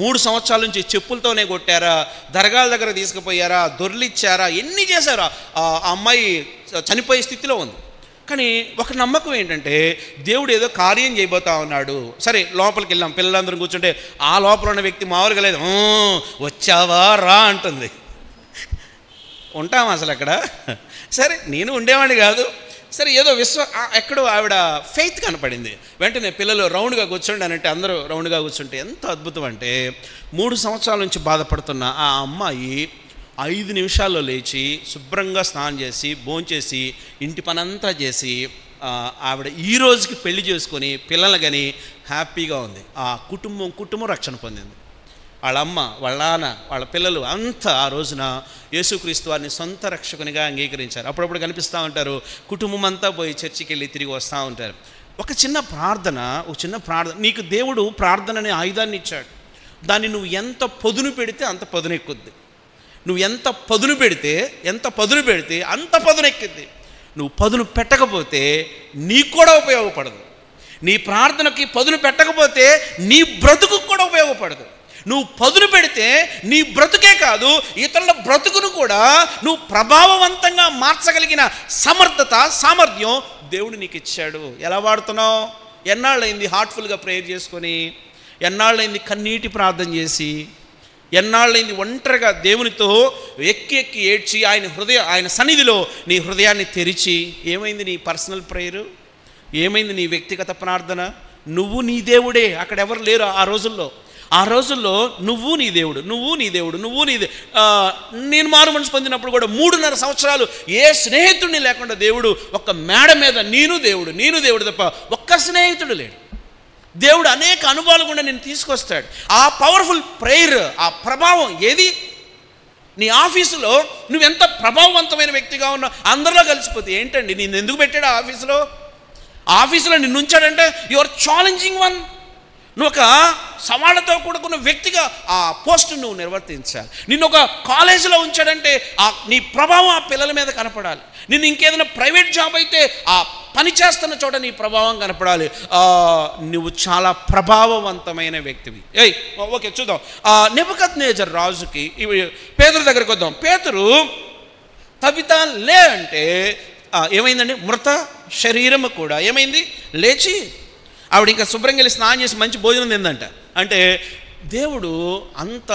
3 సంవత్సరాల నుంచి చెప్పులతోనే కొట్టారా, దర్గాల దగ్గర తీసుకుపోయారా, దొర్లిచ్చారా, ఎన్ని చేశారా, ఆ అమ్మాయి చనిపోయే స్థితిలో ఉంది. కానీ ఒక నమ్మకం ఏంటంటే, దేవుడు ఏదో కార్యం చేయబోతా ఉన్నాడు. సరే లోపలికి వెళ్ళాం, పిల్లలందరం కూర్చుంటే ఆ లోపల ఉన్న వ్యక్తి మామూలుగా లేదు, వచ్చావా రా అంటుంది. ఉంటాం అసలు అక్కడ? సరే నేను ఉండేవాడిని కాదు. సరే ఏదో ఎక్కడో ఆవిడ ఫెయిత్ కనపడింది. వెంటనే పిల్లలు రౌండ్గా కూర్చోండి అని అంటే అందరూ రౌండ్గా కూర్చుంటే ఎంత అద్భుతం అంటే, 3 సంవత్సరాల నుంచి బాధపడుతున్న ఆ అమ్మాయి 5 నిమిషాల్లో లేచి శుభ్రంగా స్నానం చేసి భోంచేసి ఇంటి పనంతా చేసి ఆవిడ ఈ రోజుకి పెళ్లి చేసుకొని పిల్లలు కానీ హ్యాపీగా ఉంది. ఆ కుటుంబం రక్షణ పొందింది. వాళ్ళ అమ్మ, వాళ్ళ నాన్న, వాళ్ళ పిల్లలు అంతా ఆ రోజున యేసుక్రీస్తు వారిని సొంత రక్షకునిగా అంగీకరించారు. అప్పుడప్పుడు కనిపిస్తూ ఉంటారు, కుటుంబం అంతా పోయి చర్చికి వెళ్ళి తిరిగి వస్తూ ఉంటారు. ఒక చిన్న ప్రార్థన నీకు దేవుడు ప్రార్థన అనే ఆయుధాన్ని ఇచ్చాడు. దాన్ని నువ్వు ఎంత పదును పెడితే అంత పదును ఎక్కుద్ది. నువ్వు ఎంత పదును పెడితే అంత పదును ఎక్కిద్ది. నువ్వు పదును పెట్టకపోతే నీకు కూడా ఉపయోగపడదు. నీ ప్రార్థనకి పదును పెట్టకపోతే నీ బ్రతుకు కూడా ఉపయోగపడదు. నువ్వు పదును పెడితే నీ బ్రతుకే కాదు, ఇతరుల బ్రతుకును కూడా నువ్వు ప్రభావవంతంగా మార్చగలిగిన సామర్థ్యం దేవుడు నీకు ఇచ్చాడు. ఎలా వాడుతున్నావు? ఎన్నాళ్ళైంది హార్ట్ఫుల్గా ప్రేయర్ చేసుకొని, ఎన్నాళ్ళైంది కన్నీటి ప్రార్థన చేసి, ఎన్నాళ్ళైంది ఒంటరిగా దేవునితో ఎక్కి ఏడ్చి ఆయన సన్నిధిలో నీ హృదయాన్ని తెరిచి. ఏమైంది నీ పర్సనల్ ప్రేయరు? ఏమైంది నీ వ్యక్తిగత ప్రార్థన? నువ్వు నీ దేవుడే, అక్కడ ఎవరు లేరు. ఆ రోజుల్లో ఆ రోజుల్లో నువ్వు నీ దేవుడు, నువ్వు నీ దేవుడు, నువ్వు నీ నేను మారు మనసు పొందినప్పుడు కూడా 3.5 సంవత్సరాలు ఏ స్నేహితుడిని లేకుండా దేవుడు ఒక్క మేడ మీద నేను దేవుడు తప్ప ఒక్క స్నేహితుడు లేడు. దేవుడు అనేక అనుభవాలు కూడా నేను తీసుకొస్తాడు. ఆ పవర్ఫుల్ ప్రేయర్, ఆ ప్రభావం ఏది? నీ ఆఫీసులో నువ్వెంత ప్రభావవంతమైన వ్యక్తిగా ఉన్నావు, అందరిలో కలిసిపోతే ఏంటండి నిన్ను ఎందుకు పెట్టాడు ఆఫీసులో నిన్ను ఉంచాడంటే యు ఆర్ ఛాలెంజింగ్ వన్. నువ్వు ఒక సవాళ్ళతో కూడుకున్న వ్యక్తిగా ఆ పోస్టు నువ్వు నిర్వర్తించాలి. నిన్ను ఒక కాలేజీలో ఉంచాడంటే నీ ప్రభావం ఆ పిల్లల మీద కనపడాలి. నిన్ను ఇంకేదైనా ప్రైవేట్ జాబ్ అయితే ఆ పని చేస్తున్న చోట నీ ప్రభావం కనపడాలి. నువ్వు చాలా ప్రభావవంతమైన వ్యక్తివి. ఓకే, చూద్దాం. నెబుకద్నెజర్ రాజుకి పేతురు దగ్గరికి వద్దాం. పేతురు తబితా లే అంటే ఏమైందండి? మృత శరీరము కూడా ఏమైంది? లేచి ఆవిడ ఇంకా శుభ్రంగా వెళ్ళి స్నానం చేసి మంచి భోజనం తిందంట. అంటే దేవుడు అంత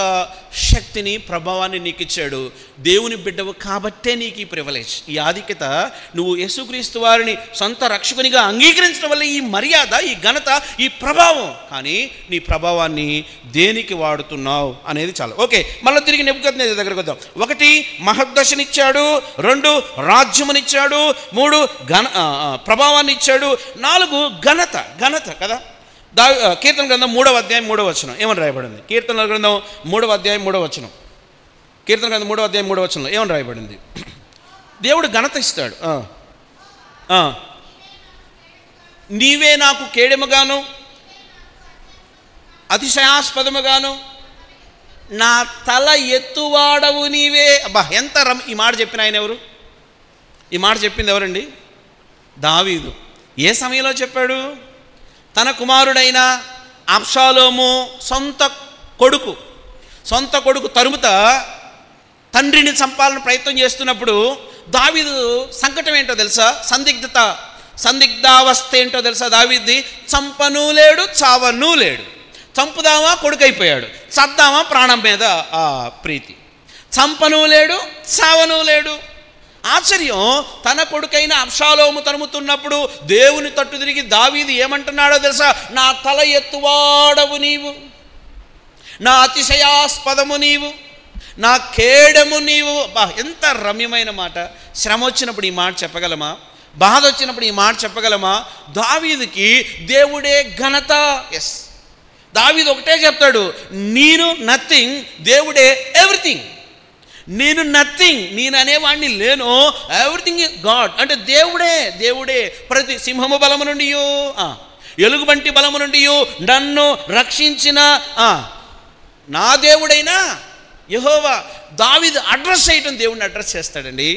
శక్తిని, ప్రభావాన్ని నీకు ఇచ్చాడు. దేవుని బిడ్డవు కాబట్టే నీకు ఈ ప్రివిలేజ్, ఈ ఆధిక్యత. నువ్వు యేసుక్రీస్తు వారిని సొంత రక్షకునిగా అంగీకరించడం వల్ల ఈ మర్యాద, ఈ ఘనత, ఈ ప్రభావం. కానీ నీ ప్రభావాన్ని దేనికి వాడుతున్నావు అనేది చాలా. ఓకే, మళ్ళీ తిరిగి నెబుకద్నెజర్ దగ్గరకు వద్దాం. 1 మహద్దశనిచ్చాడు, 2 రాజ్యమునిచ్చాడు, 3 ప్రభావాన్ని ఇచ్చాడు, 4 ఘనత కదా. కీర్తన గ్రంథం 3వ అధ్యాయం 3వ వచనం ఏమని రాయబడింది? కీర్తన గ్రంథం 3వ అధ్యాయం 3వ వచనం. కీర్తన గ్రంథం 3వ అధ్యాయం 3వ వచనంలో ఏమని రాయబడింది? దేవుడు ఘనత ఇస్తాడు. నీవే నాకు కేడెముగాను అతిశయాస్పదముగాను నా తల ఎత్తువాడవు నీవే. అబ్బా, ఎంత ఈ మాట చెప్పిన ఆయన ఎవరు? ఈ మాట చెప్పింది ఎవరండి? దావీదు. ఏ సమయంలో చెప్పాడు? తన కుమారుడైన అబ్షాలోము సొంత కొడుకు తరుముతా తండ్రిని చంపాలని ప్రయత్నం చేస్తున్నప్పుడు దావీదు సంకటం ఏంటో తెలుసా? సందిగ్ధావస్థ ఏంటో తెలుసా దావీద్ది? చంపనూ లేడు, చావనూ లేడు. చంపుదామా కొడుకైపోయాడు, చద్దామా ప్రాణం మీద ప్రీతి. చంపనూ లేడు, చావనూ లేడు. ఆశ్చర్యం, తన కొడుకైన అబ్షాలోము తరుముతున్నప్పుడు దేవుని తట్టు తిరిగి దావీదు ఏమంటున్నాడో తెలుసా? నా తల ఎత్తువాడవు నీవు, నా అతిశయాస్పదము నీవు, నా కేడము నీవు. ఎంత రమ్యమైన మాట. శ్రమ వచ్చినప్పుడు ఈ మాట చెప్పగలమా? బాధ వచ్చినప్పుడు ఈ మాట చెప్పగలమా? దావీదుకి దేవుడే ఘనత. ఎస్, దావీదు ఒకటే చెప్తాడు, నేను నథింగ్, దేవుడే ఎవ్రీథింగ్. నేను నథింగ్, నేను అనేవాడిని లేను, ఎవ్రీథింగ్ గాడ్. అంటే దేవుడే ప్రతి సింహము బలము నుండి, ఎలుగుబంటి బలము నుండి నన్ను రక్షించిన నా దేవుడైనా యెహోవా. దావీదు అడ్రస్ చేయటం దేవుడిని అడ్రస్ చేస్తాడండి.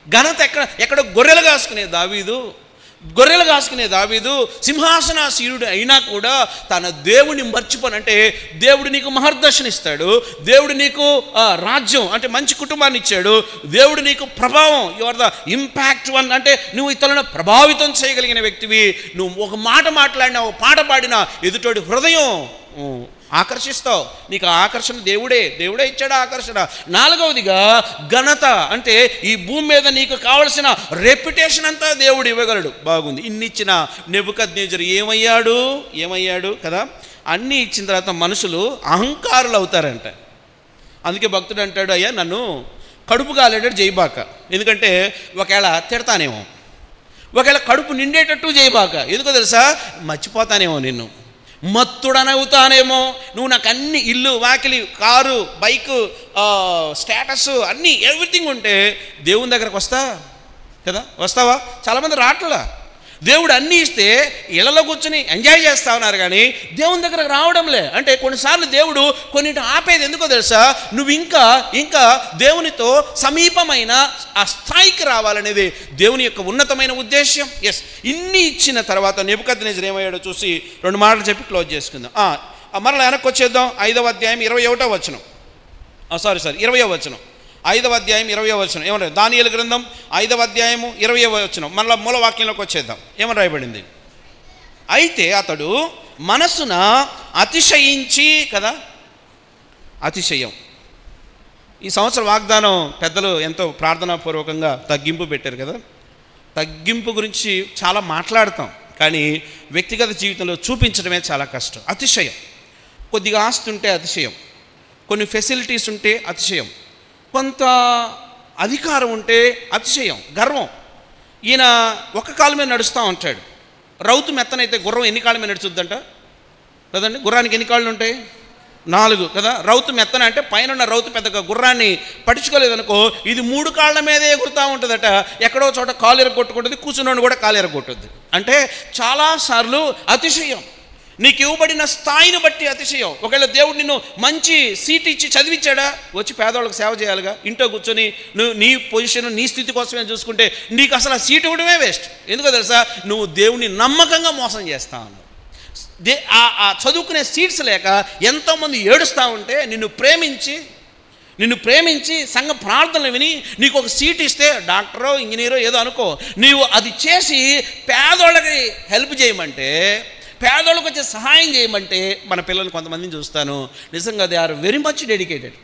ఘనత ఎక్కడ గొర్రెలు కాసుకునే దావీదు సింహాసనాసీనుడు అయినా కూడా తన దేవుని మర్చిపోనంటే దేవుడు నీకు మహర్దర్శనం ఇస్తాడు, దేవుడు నీకు రాజ్యం అంటే మంచి కుటుంబాన్ని ఇచ్చాడు, దేవుడు నీకు ప్రభావం, you are the impact one. అంటే నువ్వు ఇతరులను ప్రభావితం చేయగలిగిన వ్యక్తివి. నువ్వు ఒక మాట మాట్లాడినా, ఒక పాట పాడినా ఎదుటోడి హృదయం ఆకర్షిస్తావు. నీకు ఆ ఆకర్షణ దేవుడే ఇచ్చాడు ఆకర్షణ. 4వదిగా ఘనత. అంటే ఈ భూమి మీద నీకు కావలసిన రెప్యుటేషన్ అంతా దేవుడు ఇవ్వగలడు. బాగుంది. ఇన్నిచ్చిన నెబుకద్నెజరు ఏమయ్యాడు కదా. అన్నీ ఇచ్చిన తర్వాత మనుషులు అహంకారులు అవుతారంట. అందుకే భక్తుడు అంటాడు, అయ్యా నన్ను కడుపు కాలేటట్టు చేయబాక, ఎందుకంటే ఒకవేళ తిడతానేమో, ఒకవేళ కడుపు నిండేటట్టు చేయబాక, ఎందుకో తెలుసా? మర్చిపోతానేమో, నిన్ను మత్తుడనవుతానేమో. నువ్వు నాకు అన్ని ఇల్లు, వాకిలి, కారు, బైకు, స్టేటస్ అన్నీ ఎవ్రీథింగ్ ఉంటే దేవుని దగ్గరకు వస్తావా? చాలామంది రావట్లా. దేవుడు అన్నీ ఇస్తే ఇళ్లలో కూర్చొని ఎంజాయ్ చేస్తా ఉన్నారు, కానీ దేవుని దగ్గరకు రావడంలే. అంటే కొన్నిసార్లు దేవుడు కొన్నింటి ఆపేది ఎందుకో తెలుసా? నువ్వు ఇంకా దేవునితో సమీపమైన ఆ స్థాయికి రావాలనేది దేవుని యొక్క ఉన్నతమైన ఉద్దేశ్యం. ఎస్, ఇన్ని ఇచ్చిన తర్వాత నెబుకద్నెజరు ఏమయ్యాడో చూసి 2 మాటలు చెప్పి క్లోజ్ చేసుకుందాం. మరలా వెనక్కి వచ్చేద్దాం. 5వ అధ్యాయం 21వ వచనం. 20వ వచనం. 5వ అధ్యాయం 20వ వచనం ఏమన్నా? దానియేలు గ్రంథం 5వ అధ్యాయము 20వ వచనం. మళ్ళీ మూల వాక్యంలోకి వచ్చేద్దాం. ఏమని రాయబడింది? అయితే అతడు మనసున అతిశయించి కదా, అతిశయం. ఈ సంవత్సరం వాగ్దానం పెద్దలు ఎంతో ప్రార్థనాపూర్వకంగా తగ్గింపు పెట్టారు కదా. తగ్గింపు గురించి చాలా మాట్లాడతాం, కానీ వ్యక్తిగత జీవితంలో చూపించడమే చాలా కష్టం. అతిశయం. కొద్దిగా ఆస్తి ఉంటే అతిశయం, కొన్ని ఫెసిలిటీస్ ఉంటే అతిశయం, కొంత అధికారం ఉంటే అతిశయం, గర్వం. ఈయన ఒక కాలు మీద నడుస్తూ ఉంటాడు. రౌతు మెత్తనైతే గుర్రం ఎన్ని కాళ్ళ మీద నడుచుద్దంట కదండి? గుర్రానికి ఎన్ని కాళ్ళు ఉంటాయి? 4 కదా. రౌతు మెత్తన అంటే పైన ఉన్న రౌతు పెద్దగా గుర్రాన్ని పట్టించుకోలేదనుకో, ఇది 3 కాళ్ళ మీదే ఎగురుతూ ఉంటుందట. ఎక్కడో చోట కాలు ఎరగొట్టుకుంటుంది, కూర్చున్నోడు కూడా కాలు ఎరగొట్టుద్ది. అంటే చాలాసార్లు అతిశయం, నీకు ఇవ్వబడిన స్థాయిని బట్టి అతిశయం. ఒకవేళ దేవుడు నిన్ను మంచి సీట్ ఇచ్చి చదివించాడా, వచ్చి పేదవాళ్ళకి సేవ చేయాలిగా. ఇంట్లో కూర్చొని నువ్వు నీ పొజిషన్ నీ స్థితి కోసమే చూసుకుంటే నీకు అసలు ఆ సీట్ ఇవ్వడమే వేస్ట్. ఎందుకో తెలుసా? నువ్వు దేవుడిని నమ్మకంగా మోసం చేస్తా ఉన్నావు. ఆ చదువుకునే సీట్స్ లేక ఎంతోమంది ఏడుస్తూ ఉంటే నిన్ను ప్రేమించి సంఘ ప్రార్థనలు విని నీకు ఒక సీట్ ఇస్తే, డాక్టరో ఇంజనీరో ఏదో అనుకో, నీవు అది చేసి పేదోళ్ళకి హెల్ప్ చేయమంటే, పేదోళ్ళకి వచ్చే సహాయం చేయమంటే, మన పిల్లలు కొంతమందిని చూస్తాను, నిజంగా they are very much dedicated.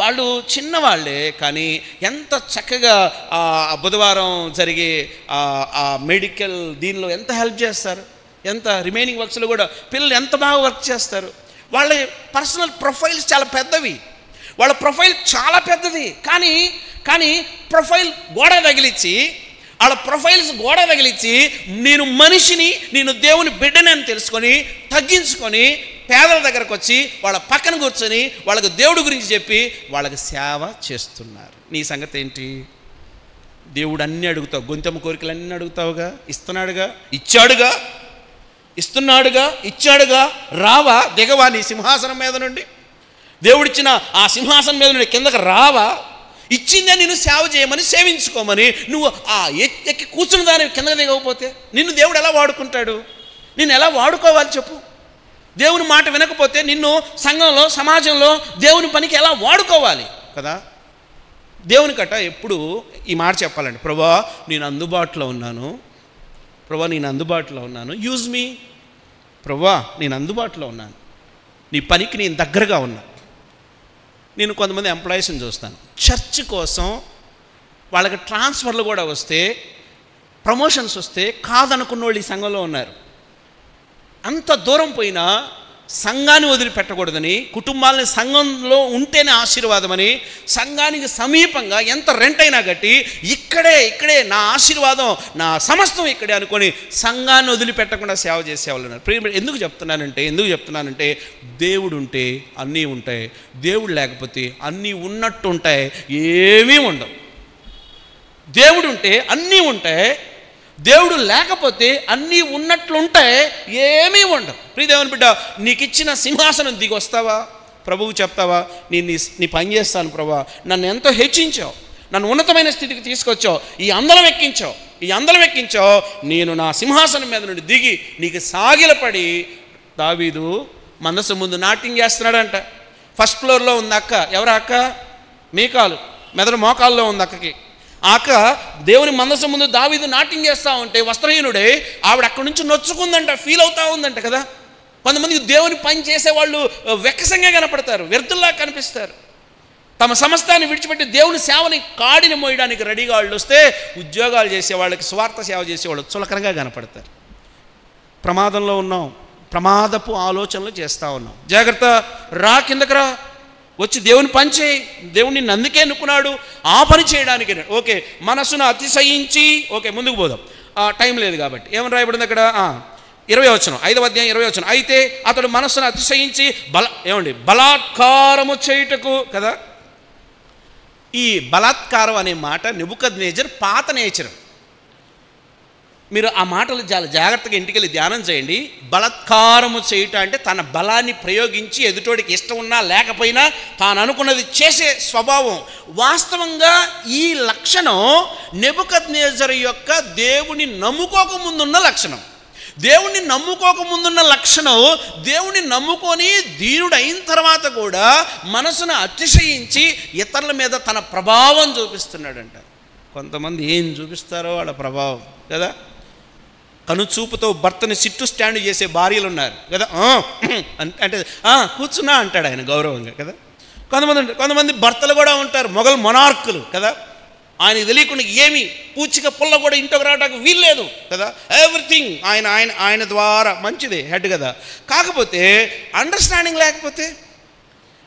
వాళ్ళు చిన్నవాళ్ళే కానీ ఎంత చక్కగా బుధవారం జరిగే ఆ మెడికల్ దీనిలో ఎంత హెల్ప్ చేస్తారు, ఎంత రిమైనింగ్ వర్క్స్లో కూడా పిల్లలు ఎంత బాగా వర్క్ చేస్తారు. వాళ్ళ పర్సనల్ ప్రొఫైల్స్ చాలా పెద్దవి, వాళ్ళ ప్రొఫైల్ చాలా పెద్దది. కానీ ప్రొఫైల్ గోడ తగిలించి నేను మనిషిని, నేను దేవుని బిడ్డని అని తెలుసుకొని తగ్గించుకొని పేదల దగ్గరకు వచ్చి వాళ్ళ పక్కన కూర్చొని వాళ్ళకు దేవుడి గురించి చెప్పి వాళ్ళకి సేవ చేస్తున్నారు. నీ సంగతి ఏంటి? దేవుడు అన్నీ అడుగుతావు, గొంతెమ్మ కోరికలు అన్నీ అడుగుతావుగా, ఇచ్చాడుగా, రావా, దిగవా నీ సింహాసనం మీద నుండి, దేవుడిచ్చిన ఆ సింహాసనం మీద నుండి కిందకి రావా, ఇచ్చిందే నిన్ను సేవ చేయమని సేవించుకోమని, నువ్వు ఆ ఎక్కి కూర్చున్న దాన్ని కిందకి దిగకపోతే నిన్ను దేవుడు ఎలా వాడుకుంటాడు? నిన్ను ఎలా వాడుకోవాలి చెప్పు? దేవుని మాట వినకపోతే నిన్ను సంఘంలో, సమాజంలో దేవుని పనికి ఎలా వాడుకోవాలి కదా? దేవునికట ఎప్పుడు ఈ మాట చెప్పాలండి, ప్రభువా నేను అందుబాటులో ఉన్నాను, యూజ్ మీ. ప్రభువా నేను అందుబాటులో ఉన్నాను, నీ పనికి నేను దగ్గరగా ఉన్నా. నేను కొంతమంది ఎంప్లాయీస్ని చూస్తాను, చర్చ్ కోసం వాళ్ళకి ట్రాన్స్ఫర్లు కూడా వస్తే, ప్రమోషన్స్ వస్తే కాదనుకున్న వాళ్ళు ఈ సంఘంలో ఉన్నారు. అంత దూరం పోయినా సంఘాన్ని వదిలిపెట్టకూడదని, కుటుంబాలని సంఘంలో ఉంటేనే ఆశీర్వాదమని, సంఘానికి సమీపంగా ఎంత రెంట్ అయినా కట్టి ఇక్కడే నా ఆశీర్వాదం, నా సమస్తం ఇక్కడే అనుకొని సంఘాన్ని వదిలిపెట్టకుండా సేవ చేసేవాళ్ళు ఉన్నారు. ఎందుకు చెప్తున్నానంటే దేవుడు ఉంటే అన్నీ ఉంటాయి, దేవుడు లేకపోతే అన్నీ ఉన్నట్టు ఉంటాయి, ఏమీ ఉండవు. దేవుడు ఉంటే అన్నీ ఉంటాయి, దేవుడు లేకపోతే అన్నీ ఉన్నట్లుంటే ఏమీ ఉండవు. ప్రియదేవుని బిడ్డ, నీకు ఇచ్చిన సింహాసనం దిగి వస్తావా? ప్రభువుకు చెప్తావా, నీ పని చేస్తాను ప్రభువా, నన్ను ఎంతో హెచ్చించావు, నన్ను ఉన్నతమైన స్థితికి తీసుకొచ్చావు, ఈ అందలం ఎక్కించావు, నేను నా సింహాసనం మీద నుండి దిగి నీకు సాగిలపడి. దావీదు మందసం ముందు నాట్యం చేస్తున్నాడంట. ఫస్ట్ ఫ్లోర్లో ఉంది అక్క. ఎవరా అక్క? మీకాలు, మెదడు మోకాల్లో ఉంది అక్కకి. అక్క దేవుని మందసం ముందు దావీదు నాట్యం చేస్తూ ఉంటే వస్త్రహీనుడే ఆవిడ అక్కడి నుంచి నొచ్చుకుందంట, ఫీల్ అవుతూ ఉందంట కదా. కొంతమంది దేవుని పని చేసేవాళ్ళు వెక్కసంగా కనపడతారు, వ్యర్థుల్లా కనిపిస్తారు. తమ సమస్తాన్ని విడిచిపెట్టి దేవుని సేవని కాడిని మోయడానికి రెడీగా వాళ్ళు వస్తే, ఉద్యోగాలు చేసే వాళ్ళకి, స్వార్థ సేవ చేసేవాళ్ళు చులకనగా కనపడతారు. ప్రమాదంలో ఉన్నాం, ప్రమాదపు ఆలోచనలు చేస్తూ ఉన్నాం. జాగ్రత్త, రా, కిందకి రా, వచ్చి దేవుని పని చేయి. దేవుని నిన్ను అందుకే ఎన్నుకున్నాడు, ఆ పని చేయడానికి. ఓకే, మనసును అతిశయించి, ఓకే ముందుకు పోదాం, టైం లేదు కాబట్టి. ఏమని రాయబడింది అక్కడ? 20వ వచనం, 5వ అధ్యాయం 20వ వచనం. అయితే అతడు మనస్సును అతిశయించి బలాత్కారము చేయుటకు కదా. ఈ బలాత్కారం అనే మాట నెబుకద్నెజర్ పాత నేచర్. మీరు ఆ మాటలు చాలా జాగ్రత్తగా ఇంటికెళ్ళి ధ్యానం చేయండి. బలాత్కారము చేయుట అంటే తన బలాన్ని ప్రయోగించి ఎదుటోడికి ఇష్టం ఉన్నా లేకపోయినా తాను అనుకున్నది చేసే స్వభావం. వాస్తవంగా ఈ లక్షణం నెబుకద్నెజర్ యొక్క దేవుని నమ్ముకోకముందున్న లక్షణం. దేవుణ్ణి నమ్ముకోకముందున్న లక్షణం, దేవుణ్ణి నమ్ముకొని దీనుడు అయిన తర్వాత కూడా మనసును అతిశయించి ఇతరుల మీద తన ప్రభావం చూపిస్తున్నాడంట. కొంతమంది ఏం చూపిస్తారో వాళ్ళ ప్రభావం కదా. కనుచూపుతో భర్తని సిట్టు స్టాండ్ చేసే భార్యలు ఉన్నారు కదా. అంటే కూర్చున్నా అంటాడు ఆయన గౌరవంగా కదా. కొంతమంది భర్తలు కూడా ఉంటారు మొఘల్ మొనార్కులు కదా. ఆయనకు తెలియకుండా ఏమి పూచిక పుల్ల కూడా ఇంటికి రావడానికి వీల్లేదు కదా. ఎవ్రీథింగ్ ఆయన ఆయన ఆయన ద్వారా మంచిదే హెడ్ కదా. కాకపోతే అండర్స్టాండింగ్ లేకపోతే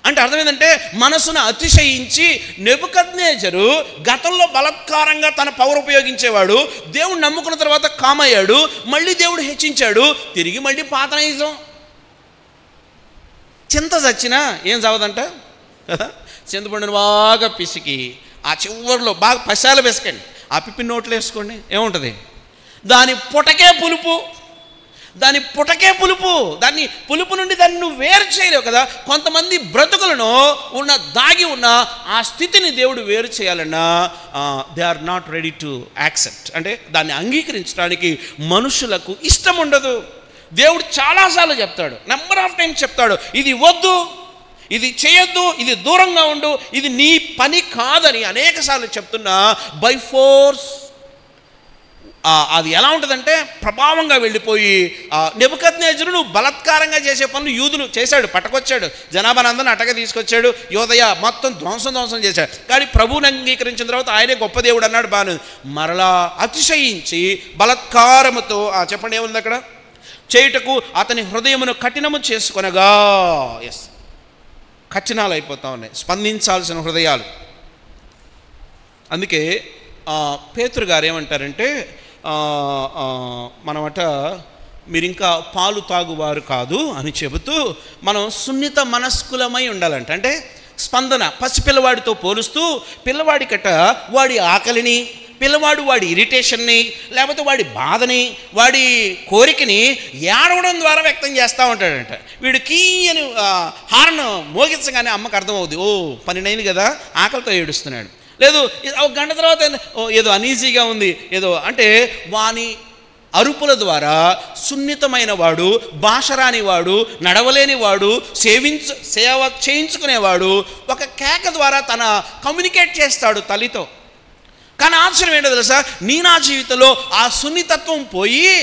అంటే అర్థం ఏంటంటే మనసును అతిశయించి నెబుకద్నెజరు గతంలో బలత్కారంగా తన పవర్ ఉపయోగించేవాడు, దేవుడు నమ్ముకున్న తర్వాత కామయ్యాడు, మళ్ళీ దేవుడు హెచ్చించాడు, తిరిగి మళ్ళీ పాత నైజం. చింత చచ్చినా ఏం చావదంట కదా. చింతపండుని బాగా పిసికి ఆ చివరిలో బాగా పసాలు వేసుకోండి, ఆ పిప్పి నోట్లు వేసుకోండి, ఏముంటుంది దాని పుటకే పులుపు, దాని పుటకే పులుపు, దాన్ని పులుపు నుండి దాన్ని నువ్వు వేరు చేయలేవు కదా. కొంతమంది బ్రతుకులను దాగి ఉన్న ఆ స్థితిని దేవుడు వేరు చేయాలన్నా they are not ready to accept, అంటే దాన్ని అంగీకరించడానికి మనుషులకు ఇష్టం ఉండదు. దేవుడు చాలాసార్లు చెప్తాడు, నెంబర్ ఆఫ్ టైమ్స్ చెప్తాడు, ఇది వద్దు, ఇది చేయొద్దు, ఇది దూరంగా ఉండు, ఇది నీ పని కాదని అనేక సార్లు చెప్తున్నా బై ఫోర్స్ అది ఎలా ఉంటుందంటే ప్రభావంగా వెళ్ళిపోయి నెబుకద్నెజరు నువ్వు బలత్కారంగా చేసే పనులు యూదులు చేశాడు, పట్టుకొచ్చాడు, జనాభాని అందరిని అటక తీసుకొచ్చాడు, యోదయ మొత్తం ధ్వంసం చేశాడు. కానీ ప్రభువుని అంగీకరించిన తర్వాత ఆయనే గొప్ప దేవుడు అన్నాడు, బాను మరలా అతిశయించి బలత్కారముతో చెప్పండి ఏముంది అక్కడ, చేయుటకు అతని హృదయమును కఠినము చేసుకొనగా. ఎస్, కఠినాలు అయిపోతా ఉన్నాయి, స్పందించాల్సిన హృదయాలు. అందుకే పేతురు గారు ఏమంటారంటే మనమట మీరు ఇంకా పాలు తాగువారు కాదు అని చెబుతూ మనం సున్నిత మనస్కులమై ఉండాలంట. అంటే స్పందన పసిపిల్లవాడితో పోలుస్తూ పిల్లవాడికట వాడి ఆకలిని, పిల్లవాడు వాడి ఇరిటేషన్ని, లేకపోతే వాడి బాధని, వాడి కోరికని ఏడవడం ద్వారా వ్యక్తం చేస్తూ ఉంటాడంట. వీడు కీ అని హార్న్ మోగించగానే అమ్మకు అర్థమవుతుంది, ఓ 12 అయింది కదా, ఆకలితో ఏడుస్తున్నాడు. లేదు ఒక గంట తర్వాత ఏదో అనీజీగా ఉంది ఏదో అంటే, వాని అరుపుల ద్వారా సున్నితమైన వాడు, భాష రానివాడు, నడవలేనివాడు, సేవ చేయించుకునేవాడు ఒక కేక ద్వారా తన కమ్యూనికేట్ చేస్తాడు తల్లితో. కానీ ఆశ్చర్యం ఏంటో తెలుసా, నా జీవితంలో ఆ సున్నితత్వం పోయి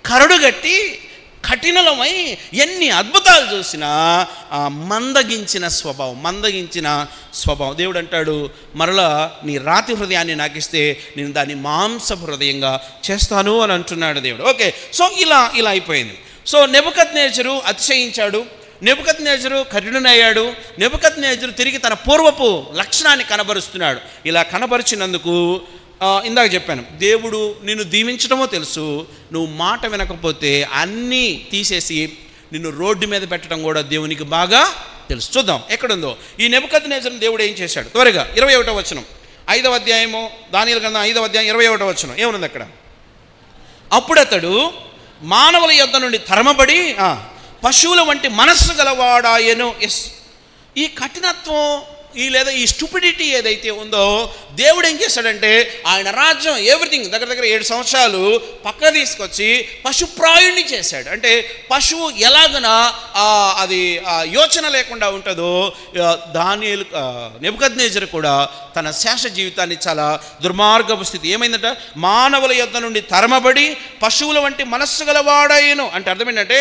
కరడుగట్టి కఠినలమై ఎన్ని అద్భుతాలు చూసినా మందగించిన స్వభావం. దేవుడు అంటాడు, మరలా నీ రాతి హృదయాన్ని నాకు ఇస్తే నేను దాన్ని మాంసపు హృదయంగా చేస్తాను అని అంటున్నాడు దేవుడు. ఓకే, సో ఇలా అయిపోయింది. సో నెబుకద్నెజరు అతిశయించాడు, నెబుకద్నెజరు కఠినుడయ్యాడు, నెబుకద్నెజరు తిరిగి తన పూర్వపు లక్షణాన్ని కనబరుస్తున్నాడు. ఇలా కనబరిచినందుకు ఇందాక చెప్పాను, దేవుడు నిన్ను దీవించడమో తెలుసు, నువ్వు మాట వినకపోతే అన్నీ తీసేసి నిన్ను రోడ్డు మీద పెట్టడం కూడా దేవునికి బాగా తెలుసు. చూద్దాం ఎక్కడుందో ఈ నెబుకద్నెజరుని దేవుడు ఏం చేశాడు. త్వరగా 21వ వచనం, 5వ అధ్యాయము, దానియేలు గ్రంథం 5వ అధ్యాయం 21వ వచనం ఏముంది అక్కడ. అప్పుడు అతడు మానవుల యొద్ద నుండి తరమబడి పశువుల వంటి మనస్సు గలవాడాయను. ఎస్, ఈ కఠినత్వం లేదా ఈ స్టూపిడిటీ ఏదైతే ఉందో దేవుడు ఏం చేశాడంటే ఆయన రాజ్యం ఎవ్రీథింగ్ దగ్గర 7 సంవత్సరాలు పక్క తీసుకొచ్చి పశుప్రాయుణ్ణి చేశాడు. అంటే పశువు ఎలాగనా అది యోచన లేకుండా ఉంటుందో దానియేలు నెబుకద్నెజరు కూడా తన శేష జీవితాన్ని చాలా దుర్మార్గపు స్థితి ఏమైందంట, మానవుల యొద్ద నుండి తరమబడి పశువుల వంటి మనస్సు గలవాడాయను. అంటే అర్థం ఏంటంటే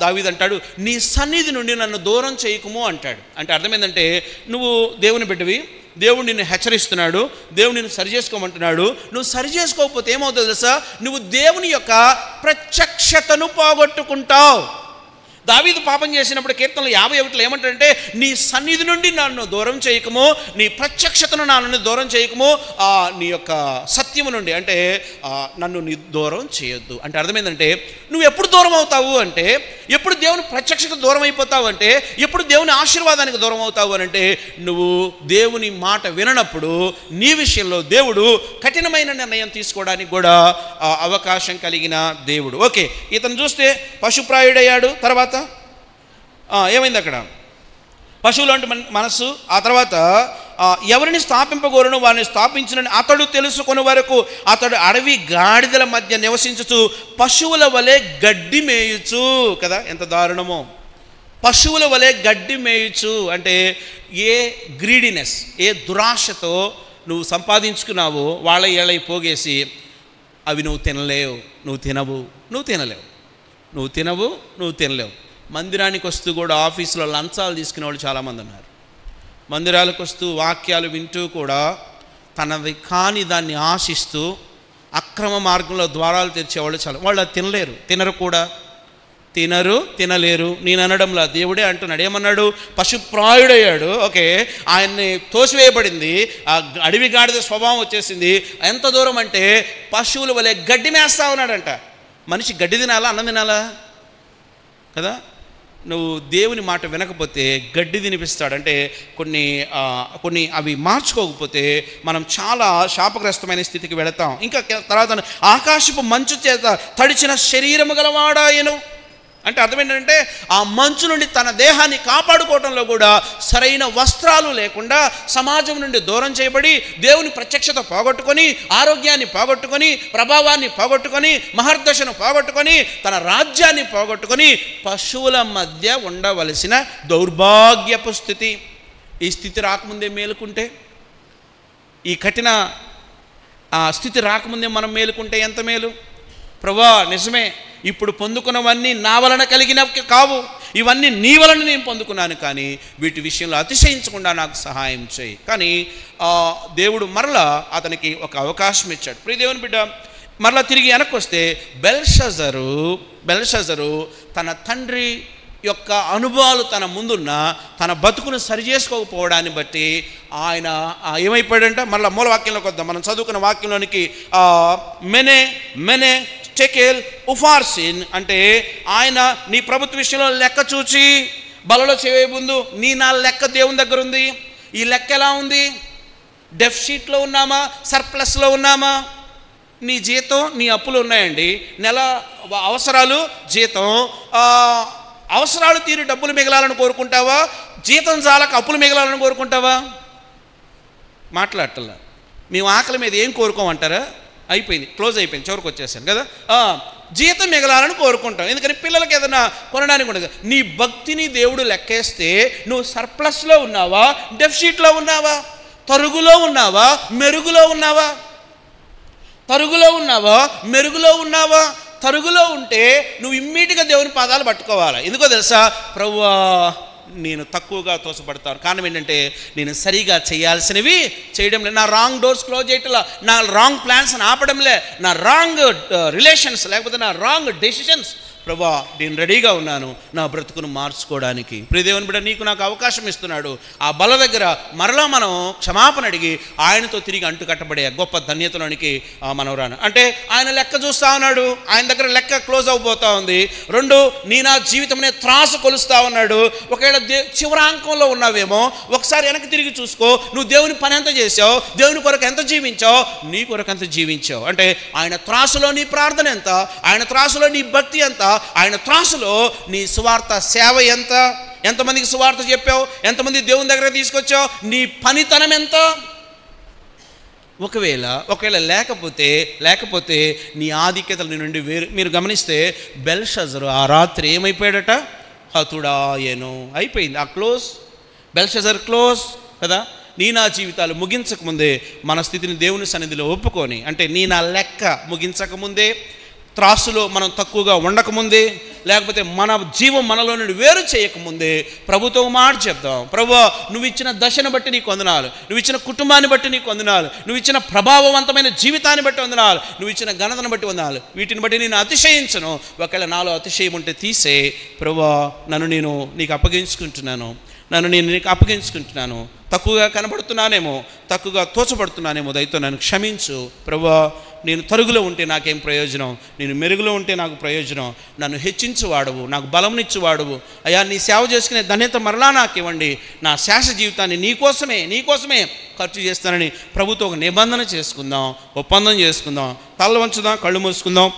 దావీదు అంటాడు, నీ సన్నిధి నుండి నన్ను దూరం చేయకుము అంటాడు. అంటే అర్థం ఏంటంటే నువ్వు దేవుని బిడ్డవి, దేవుడు నిన్ను హెచ్చరిస్తున్నాడు, దేవుడు నిన్ను సరి చేసుకోమంటున్నాడు. నువ్వు సరి చేసుకోకపోతే ఏమవుతుందో తెలుసా, నువ్వు దేవుని యొక్క ప్రత్యక్షతను పోగొట్టుకుంటావు. దావీదు పాపం చేసినప్పుడు కీర్తనలు 51లో ఏమంటాడంటే, నీ సన్నిధి నుండి నన్ను దూరం చేయకము, నీ ప్రత్యక్షతను నా నుండి దూరం చేయకము, నీ యొక్క సత్యము నుండి అంటే నన్ను నీ దూరం చేయొద్దు. అంటే అర్థమైందంటే నువ్వు ఎప్పుడు దూరం అవుతావు అంటే, ఎప్పుడు దేవుని ప్రత్యక్షత దూరం అయిపోతావు అంటే, ఎప్పుడు దేవుని ఆశీర్వాదానికి దూరం అవుతావు అని అంటే, నువ్వు దేవుని మాట విననప్పుడు నీ విషయంలో దేవుడు కఠినమైన నిర్ణయం తీసుకోవడానికి కూడా అవకాశం కలిగిన దేవుడు. ఓకే, ఇతను చూస్తే పశుప్రాయుడయ్యాడు, తర్వాత ఏమైంది అక్కడ, పశువులు అంటే మనస్సు. ఆ తర్వాత ఎవరిని స్థాపింపగోరును వారిని స్థాపించునని అతడు తెలుసుకునే వరకు అతడు అడవి గాడిదల మధ్య నివసించుచు పశువుల వలె గడ్డి మేయుచు. కదా, ఎంత దారుణమో, పశువుల వలె గడ్డి మేయుచు అంటే ఏ గ్రీడినెస్, ఏ దురాశతో నువ్వు సంపాదించుకున్నావో వాళ్ళ ఏళ్ళై పోగేసి అవి నువ్వు తినలేవు, నువ్వు తినలేవు. మందిరానికి వస్తూ కూడా ఆఫీసులో లంచాలు తీసుకునే వాళ్ళు చాలామంది ఉన్నారు. మందిరాలకు వస్తూ వాక్యాలు వింటూ కూడా తనది కాని దాన్ని ఆశిస్తూ అక్రమ మార్గంలో ద్వారాలు తెరిచేవాళ్ళు చాలా. వాళ్ళు అది తినలేరు, తినలేరు. నేను అనడంలా, దేవుడే అంటున్నాడు. ఏమన్నాడు? పశుప్రాయుడయ్యాడు. ఓకే, ఆయన్ని తోసివేయబడింది, ఆ అడవి గాడిద స్వభావం వచ్చేసింది. ఎంత దూరం అంటే పశువుల వలె గడ్డి మేస్తా ఉన్నాడంట. మనిషి గడ్డి తినాలా, అన్నం తినాలా కదా? నువ్వు దేవుని మాట వినకపోతే గడ్డి తినిపిస్తాడు. అంటే కొన్ని అవి మార్చుకోకపోతే మనం చాలా శాపగ్రస్తమైన స్థితికి వెళతాం. ఇంకా తర్వాత ఆకాశపు మంచు చేత తడిచిన శరీరము గలవాడాయను అంటే అర్థం ఏంటంటే ఆ మంచు నుండి తన దేహాన్ని కాపాడుకోవడంలో కూడా సరైన వస్త్రాలు లేకుండా సమాజం నుండి దూరం చేయబడి దేవుని ప్రత్యక్షత పోగొట్టుకొని, ఆరోగ్యాన్ని పోగొట్టుకొని, ప్రభావాన్ని పోగొట్టుకొని, మహర్దశను పోగొట్టుకొని, తన రాజ్యాన్ని పోగొట్టుకొని పశువుల మధ్య ఉండవలసిన దౌర్భాగ్యపు స్థితి. ఈ స్థితి రాకముందే మేలుకుంటే, ఈ కఠిన స్థితి రాకముందే మనం మేలుకుంటే ఎంత మేలు. ప్రభువా, నిజమే, ఇప్పుడు పొందుకున్నవన్నీ నా వలన కలిగినవి కావు, ఇవన్నీ నీ వలన నేను పొందుకున్నాను, కానీ వీటి విషయంలో అతిశయించకుండా నాకు సహాయం చేయి. కానీ దేవుడు మరలా అతనికి ఒక అవకాశం ఇచ్చాడు. ప్రియ దేవుని బిడ్డ, మరలా తిరిగి వెనక్కి వస్తే బెల్షజరు తన తండ్రి యొక్క అనుభవాలు తన ముందున్న తన బతుకును సరిచేసుకోకపోవడాన్ని బట్టి ఆయన ఏమైపోయాడంటే, మళ్ళీ మూల వాక్యంలోకి వద్దాం. మనం చదువుకున్న వాక్యంలోనికి మెనే టెకెల్ ఉఫార్సిన్ అంటే ఆయన నీ ప్రభుత్వ విషయంలో లెక్క చూచి బలలో చేయే ముందు నా లెక్క దేవుని దగ్గర ఉంది. ఈ లెక్క ఎలా ఉంది? డెఫిసిట్లో ఉన్నామా, సర్ప్లస్లో ఉన్నామా? నీ జీతం, నీ అప్పులు ఉన్నాయండి, నెల అవసరాలు, జీతం, అవసరాలు తీరి డబ్బులు మిగలాలని కోరుకుంటావా, జీతం చాలక అప్పులు మిగలాలని కోరుకుంటావా? మాట్లాడటల్లా. మేము ఆకలి మీద ఏం కోరుకోమంటారా? అయిపోయింది, క్లోజ్ అయిపోయింది, చివరికి వచ్చేసాను కదా. జీతం మిగలాలని కోరుకుంటాం, ఎందుకని పిల్లలకి ఏదైనా కొనడానికి ఉండదు. నీ భక్తిని దేవుడు లెక్కేస్తే నువ్వు సర్ప్లస్లో ఉన్నావా, డెఫిసిట్లో ఉన్నావా, తరుగులో ఉన్నావా, మెరుగులో ఉన్నావా? తరుగులో ఉన్నావా, మెరుగులో ఉన్నావా? తరుగులో ఉంటే నువ్వు ఇమ్మీడియట్గా దేవుని పాదాలు పట్టుకోవాలి. ఎందుకో తెలుసా? ప్రభువా, నేను తక్కువగా తోసపడతాను. కారణం ఏంటంటే నేను సరిగా చేయాల్సినవి చేయడం లేదు, నా రాంగ్ డోర్స్ క్లోజ్ చేయటంలా, నా రాంగ్ ప్లాన్స్ ఆపడంలే, నా రాంగ్ రిలేషన్స్ లేకపోతే నా రాంగ్ డెసిషన్స్. ప్రభువా, నేను రెడీగా ఉన్నాను నా బ్రతుకును మార్చుకోవడానికి. ప్రియదేవుని బిడ్డ, నీకు నాకు అవకాశం ఇస్తున్నాడు. ఆ బల దగ్గర మరలా మనం క్షమాపణ అడిగి ఆయనతో తిరిగి అంటుకట్టబడే గొప్ప ధన్యతలోనికి మనం రాను. అంటే ఆయన లెక్క చూస్తూ ఉన్నాడు, ఆయన దగ్గర లెక్క క్లోజ్ అయిపోతూ ఉంది. రెండు, నా జీవితం అనే త్రాసు కొలుస్తూ ఉన్నాడు. ఒకవేళ చివరాంకంలో ఉన్నావేమో, ఒకసారి వెనక్కి తిరిగి చూసుకో. నువ్వు దేవుని పని ఎంత చేసావు, దేవుని కొరకు ఎంత జీవించావు, నీ కొరకు ఎంత జీవించావు. అంటే ఆయన త్రాసులో నీ ప్రార్థన ఎంత, ఆయన త్రాసులో నీ భక్తి ఎంత, ఆయన త్రాసులో నీ సువార్త సేవ ఎంత, ఎంతమందికి సువార్త చెప్పావు, ఎంతమంది దేవుని దగ్గర తీసుకొచ్చావు, నీ పనితనం ఎంత. ఒకవేళ లేకపోతే నీ ఆధిక్యతల నుండి మీరు గమనిస్తే బెల్షజరు ఆ రాత్రి ఏమైపోయాడట? హతుడాయను. అయిపోయింది, ఆ క్లోజ్. బెల్షజర్ క్లోజ్ కదా. నా జీవితాలు ముగించకముందే మన స్థితిని దేవుని సన్నిధిలో ఒప్పుకొని, అంటే నా లెక్క ముగించకముందే, త్రాసులో మనం తక్కువగా ఉండకముందే, లేకపోతే మన జీవం మనలో నుండి వేరు చేయకముందే ప్రభుతో మాట చెప్దాం. ప్రభువా, నువ్వు ఇచ్చిన దశను బట్టి నీకు వందనాలు, నువ్వు ఇచ్చిన కుటుంబాన్ని బట్టి నీకు వందనాలు, నువ్వు ఇచ్చిన ప్రభావవంతమైన జీవితాన్ని బట్టి వందనాలు, నువ్వు ఇచ్చిన ఘనతను బట్టి వందనాలు. వీటిని బట్టి నేను అతిశయించను. ఒకవేళ నాలో అతిశయం ఉంటే తీసే. ప్రభువా, నన్ను నేను నీకు అప్పగించుకుంటున్నాను. తక్కువగా కనబడుతున్నానేమో, తక్కువగా తోచబడుతున్నానేమో, దయతో నన్ను క్షమించు. ప్రభువా, నేను తరుగులో ఉంటే నాకేం ప్రయోజనం, నేను మెరుగులో ఉంటే నాకు ప్రయోజనం. నన్ను హెచ్చించువాడువు, నాకు బలంనిచ్చువాడువు. అయ్యా, నీ సేవ చేసుకునే ధన్యత మరలా నాకు ఇవ్వండి. నా శాశ్వత జీవితాన్ని నీకోసమే ఖర్చు చేస్తానని ప్రభుతో ఒక నిబంధన చేసుకుందాం, ఒప్పందం చేసుకుందాం. తల వంచుదాం, కళ్ళు మూసుకుందాం.